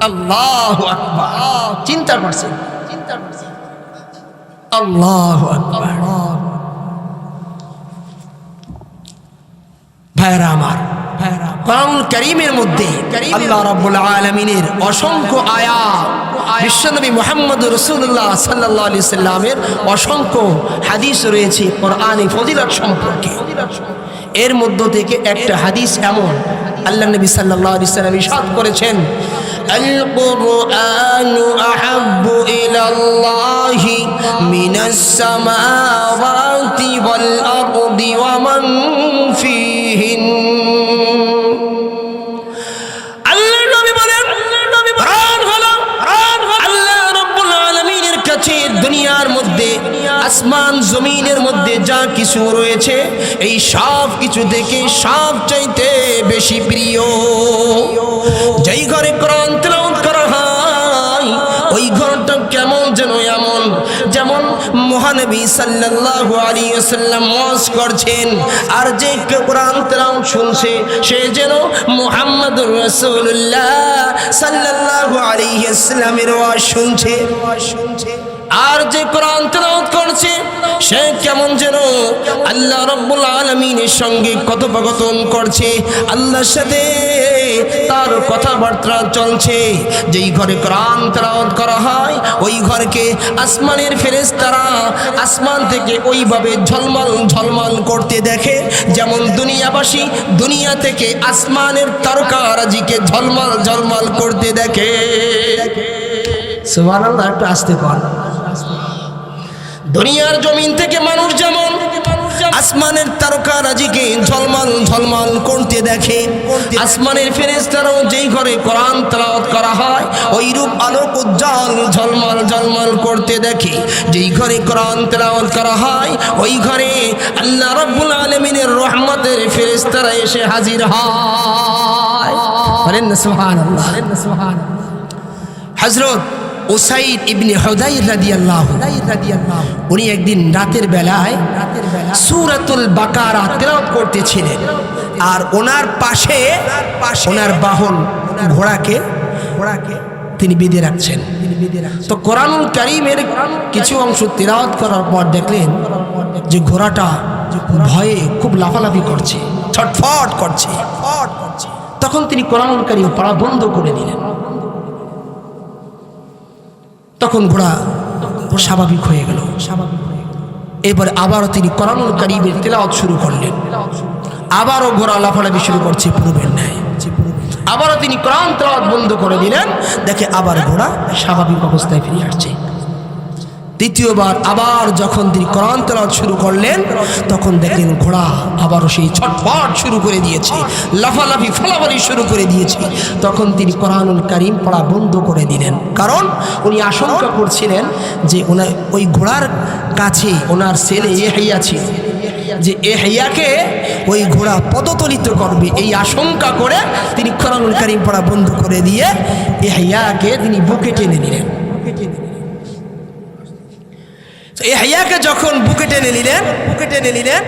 আল্লাহু আকবার। চিন্তা করছেন? আল্লাহু আকবার। ভাইরা আমার, কোরআনুল কারীমের মধ্যে আল্লাহ রাব্বুল আলামিনের অসংখ্য আয়াত, বিশ্বনবী মুহাম্মদ রাসূলুল্লাহ সাল্লাল্লাহু আলাইহি সাল্লামের অসংখ্য হাদিস রয়েছে কোরআনে ফজিলত সম্পর্কে। এর মধ্য থেকে একটা হাদিস এমন, আল্লাহ নবী সাল্লাল্লাহু আলাইহি সাল্লাম ইরশাদ করেছেন, আল কুরআনু আহাব্বু ইলাল্লাহি মিনাস সামাওয়াতি ওয়াল আরদি ওয়া মান ফীহিন। আল্লাহ নবী বলেন, কোরআন হলো আল্লাহ রাব্বুল আলামিনের কাছে দুনিয়ার মধ্যে, আসমান জমিনের মধ্যে যা কিছু রয়েছে, এই সব কিছু থেকে সবচাইতে বেশি প্রিয়। যেই ঘরে কোরআন তেলাওয়াত করা হয়, ওই ঘরটা কেমন যেন এমন, যেমন মহানবী সাল্লাল্লাহু আলাইহি ওয়াসাল্লাম ওয়াজ করছেন, আর যে কোরআন তেলাওয়াত শুনছে সে যেন মুহাম্মদুর রাসূলুল্লাহ সাল্লাল্লাহু আলাইহি ওয়াসাল্লামের ওয়াজ শুনছে। আর যে কোরআন তেলাওয়াত করছে সে কেমন যেন আল্লাহ রাব্বুল আলামিনের সঙ্গে কথোপকথন করছে, আল্লাহর সাথে তার কথাবার্তা চলছে। যেই ঘরে কোরআন তেলাওয়াত করা হয় ওই ঘরকে আসমানের ফেরেশতারা আসমান থেকে ওইভাবে ঝলমল ঝলমল করতে দেখে যেমন দুনিয়াবাসী দুনিয়া থেকে আসমানের তারকারাজিকে ঝলমল ঝলমল করতে দেখে। সুবহানাল্লাহ, একটু আস্তে কর। দুনিয়ার জমিন থেকে মানুষ যেমন আসমানের তারকারাজিকে ঝলমল ঝলমল করতে দেখে, আসমানের ফেরেশতারাও যেই ঘরে কোরআন তেলাওয়াত করা হয় ওই রূপ আলোক উজ্জ্বল ঝলমল ঝলমল করতে দেখে। যেই ঘরে কোরআন তেলাওয়াত করা হয় ওই ঘরে আল্লাহ রাব্বুল আলামিনের রহমতের ফেরেশতারা এসে হাজির হয়। বলেন না সুবহানাল্লাহ। হযরত উসাইদ ইবনে হুদাইর রাদিয়াল্লাহু উনি একদিন রাতের বেলায় সূরাতুল বাকারা তেলাওয়াত করতেছিলেন, আর ওনার পাশে ওনার বাহন ঘোড়াকে তিনি বেঁধে রাখছেন। তো কোরআনুল কারীমের কিছু অংশ তেলাওয়াত করার পর দেখলেন যে ঘোড়াটা ভয়ে খুব লাফালাফি করছে, ছটফট করছে। তখন তিনি কোরআনুল কারীম পড়া বন্ধ করে দিলেন। তখন ঘোড়া স্বাভাবিক হয়ে গেল। এবারে আবারও তিনি কোরআনুল কারীমের তেলাওয়াত শুরু করলেন। আবারও ঘোড়া লাফালাফি শুরু করছে পূর্বের ন্যায়। আবারও তিনি কোরআন তেলাওয়াত বন্ধ করে দিলেন, দেখে আবার ঘোড়া স্বাভাবিক অবস্থায় ফিরে আসছে। দ্বিতীয়বার আবার যখন তিনি কোরআন তেলাওয়াত শুরু করলেন তখন দেখলেন ঘোড়া আবারও সেই ছটফট শুরু করে দিয়েছে, লাফালাফি ফালাফালি শুরু করে দিয়েছে। তখন তিনি কোরআনুল কারীম পড়া বন্ধ করে দিলেন, কারণ উনি আশঙ্কা করছিলেন যে ওনার ওই ঘোড়ার কাছে ওনার ছেলে ইয়াহইয়া ছিল, যে ইয়াহইয়াকে ওই ঘোড়া পদতলিত করবে। এই আশঙ্কা করে তিনি কোরআনুল কারীম পড়া বন্ধ করে দিয়ে ইয়াহইয়াকে তিনি বুকে টেনে নিলেন। ইয়াহইয়াকে যখন বুকে টেনে নিলেন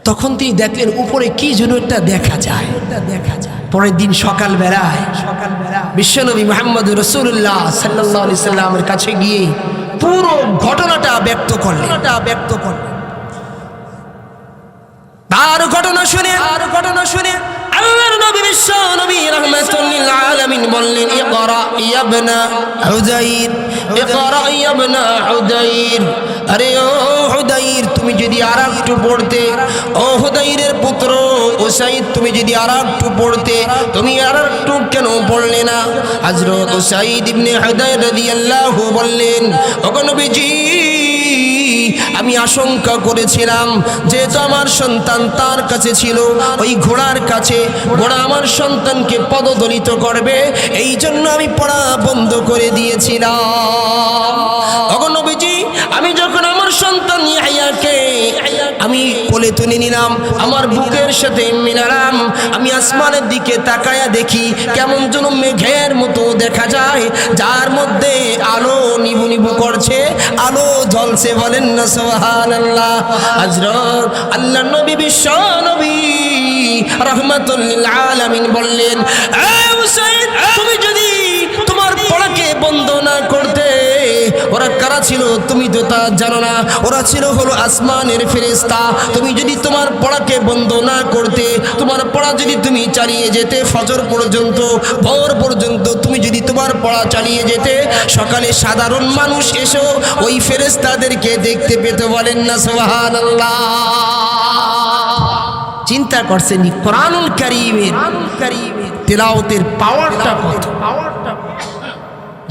তখন তিনি দেখলেন উপরে কি যেন একটা দেখা যায়। পরের দিন সকালবেলায় বিশ্বনবী মুহাম্মদ রাসূলুল্লাহ সাল্লাল্লাহু আলাইহি সাল্লামের কাছে গিয়ে পুরো ঘটনাটা ব্যক্ত করলেন। তার ঘটনা শুনে আল্লাহর নবী বিশ্ব নবী রাহমাতুল লিল আলামিন বললেন, ইকরা ইবনা হুদাইর, ইকরা ইবনা হুদাইর। আরে ও হুদাইর, তুমি যদি আরেকটু পড়তে, ও হুদাইরের পুত্র উসাইদ তুমি যদি আরেকটু পড়তে, তুমি আরেকটু কেন পড়লে না? হযরত উসাইদ ইবনে হুদাইর রাদিয়াল্লাহু বললেন, ওগো নবীজি, আমি আশঙ্কা করেছিলাম যেহেতু আমার সন্তান তার কাছে ছিল, ওই ঘোড়ার কাছে, ঘোড়া আমার সন্তানকে পদদলিত করবে, এই জন্য আমি পড়া বন্ধ করে দিয়েছিলাম। ওগো নবীজি, আমি যখন আমার সন্তান ইয়াহইয়াকে আমি কোলে তুলে নিলাম, আমার বুকের সাথে মিলালাম, আমি আসমানের দিকে তাকায়া দেখি কেমন যেন মেঘের মতো দেখা যায়, যার মধ্যে আলো নিবু নিবু করছে, আলো জ্বলছে। বলেন না সুবহানাল্লাহ। হযরত আল্লাহর নবী বিশ্ব নবী রাহমাতুল লিল আলামিন বললেন, এ উসাইদ, তুমি যদি তোমার পড়াকে বন্ধ না করতে, ওরা কারা ছিল তুমি তো তা জানো না, ওরা ছিল হলো আসমানের ফেরেশতা। তুমি যদি তোমার পড়াকে বন্ধ না করতে, তোমার পড়া যদি তুমি চালিয়ে যেতে ফজর পর্যন্ত, ভোর পর্যন্ত তুমি যদি তোমার পড়া চালিয়ে যেতে, সকালে সাধারণ মানুষ এসেও ওই ফেরেশতাদেরকে দেখতে পেত। বলেন না সুবহানাল্লাহ। চিন্তা করছেন কোরআনুল কারীমের তেলাওয়াতের পাওয়ারটা কত।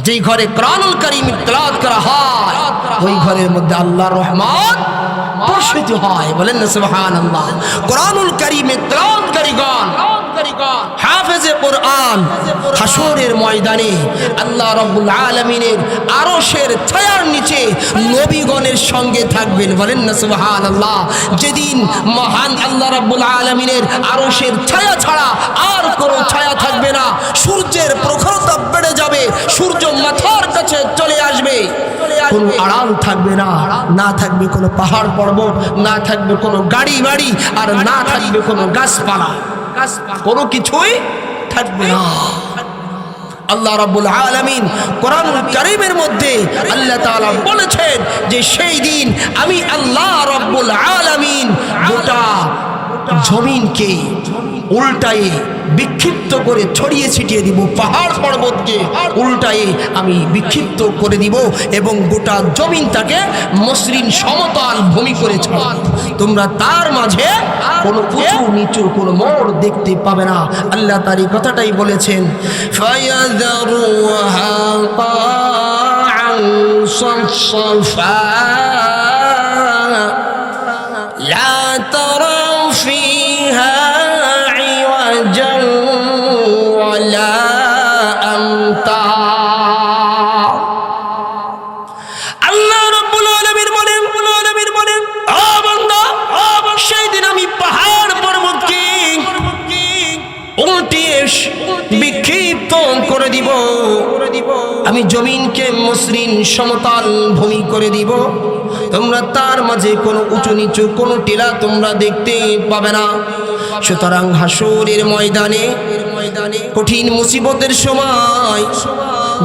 যেই ঘরে কোরআনুল কারীমের তেলাওয়াত করা হয় ওই ঘরের মধ্যে আল্লাহর রহমত বর্ষিত হয়। বলেন না সুবহানাল্লাহ। কোরআনুল কারীমের তেলাওয়াতকারীগণ, হাফেজে কোরআন হাসরের ময়দানে আল্লাহ রাব্বুল আলামিনের আরশের ছায়ার নিচে নবীগণের সঙ্গে থাকবেন। বলেন না সুবহানাল্লাহ। যেদিন মহান আল্লাহ রাব্বুল আলামিনের আরশের ছায়া ছাড়া আর কোনো ছায়া থাকবে না, সূর্যের প্রখরতা বেড়ে যাবে, সূর্য মাথার কাছে চলে আসবে, কোনো আড়াল থাকবে না, না থাকবে কোনো পাহাড় পর্বত, না থাকবে কোনো গাড়ি বাড়ি, আর না থাকবে কোনো গাছপালা, কোনো কিছুই থাকবে না। আল্লাহ রাব্বুল আলামিন কোরআনুল কারীমের মধ্যে আল্লাহ তাআলা বলেছেন যে সেই দিন আমি আল্লাহ রাব্বুল আলামিন গোটা জমিনকে উল্টায়ে বিক্ষিপ্ত করে ছড়িয়ে ছিটিয়ে দিব, পাহাড় পর্বতকে উল্টায়ে আমি বিক্ষিপ্ত করে দিব এবং গোটা জমিনটাকে মসৃণ সমতল ভূমি করে ছাড়ব। তোমরা তার মাঝে কোনো উঁচু নিচু কোনো মোড় দেখতে পাবে না। আল্লাহ তার এই কথাটাই বলেছেন, ফায়াযারুহা কাআন সাফসফা লা তারা ফিহা ইওয়াজান ওয়ালা আমতা। আল্লাহ রাব্বুল আলামিন বলেন, ও বান্দা, সেই দিন আমি পাহাড় পর্বতকে উল্টিয়ে বিক্ষিপ্ত করে দিব, আমি জমিনকে মসৃণ সমতল ভূমি করে দিব। তোমরা তার মাঝে কোনো উঁচু নিচু কোনো টিলা তোমরা দেখতে পাবে না। সুতরাং হাসরের ময়দানে কঠিন মুসিবতের সময়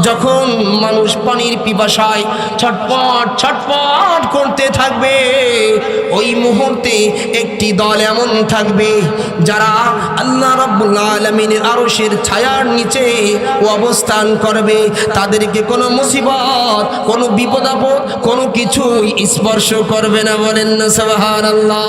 যখন মানুষ পানির পিপাসায় ছটপট ছটপট করতে থাকবে, ওই মুহূর্তে একটি দল এমন থাকবে যারা আল্লাহ রাব্বুল আলামিনের আরশের ছায়ার নিচে অবস্থান করবে। তাদেরকে কোনো মুসিবত কোনো বিপদ আপদ কোনো কিছুই স্পর্শ করবে না। বলেন না সুবহানাল্লাহ।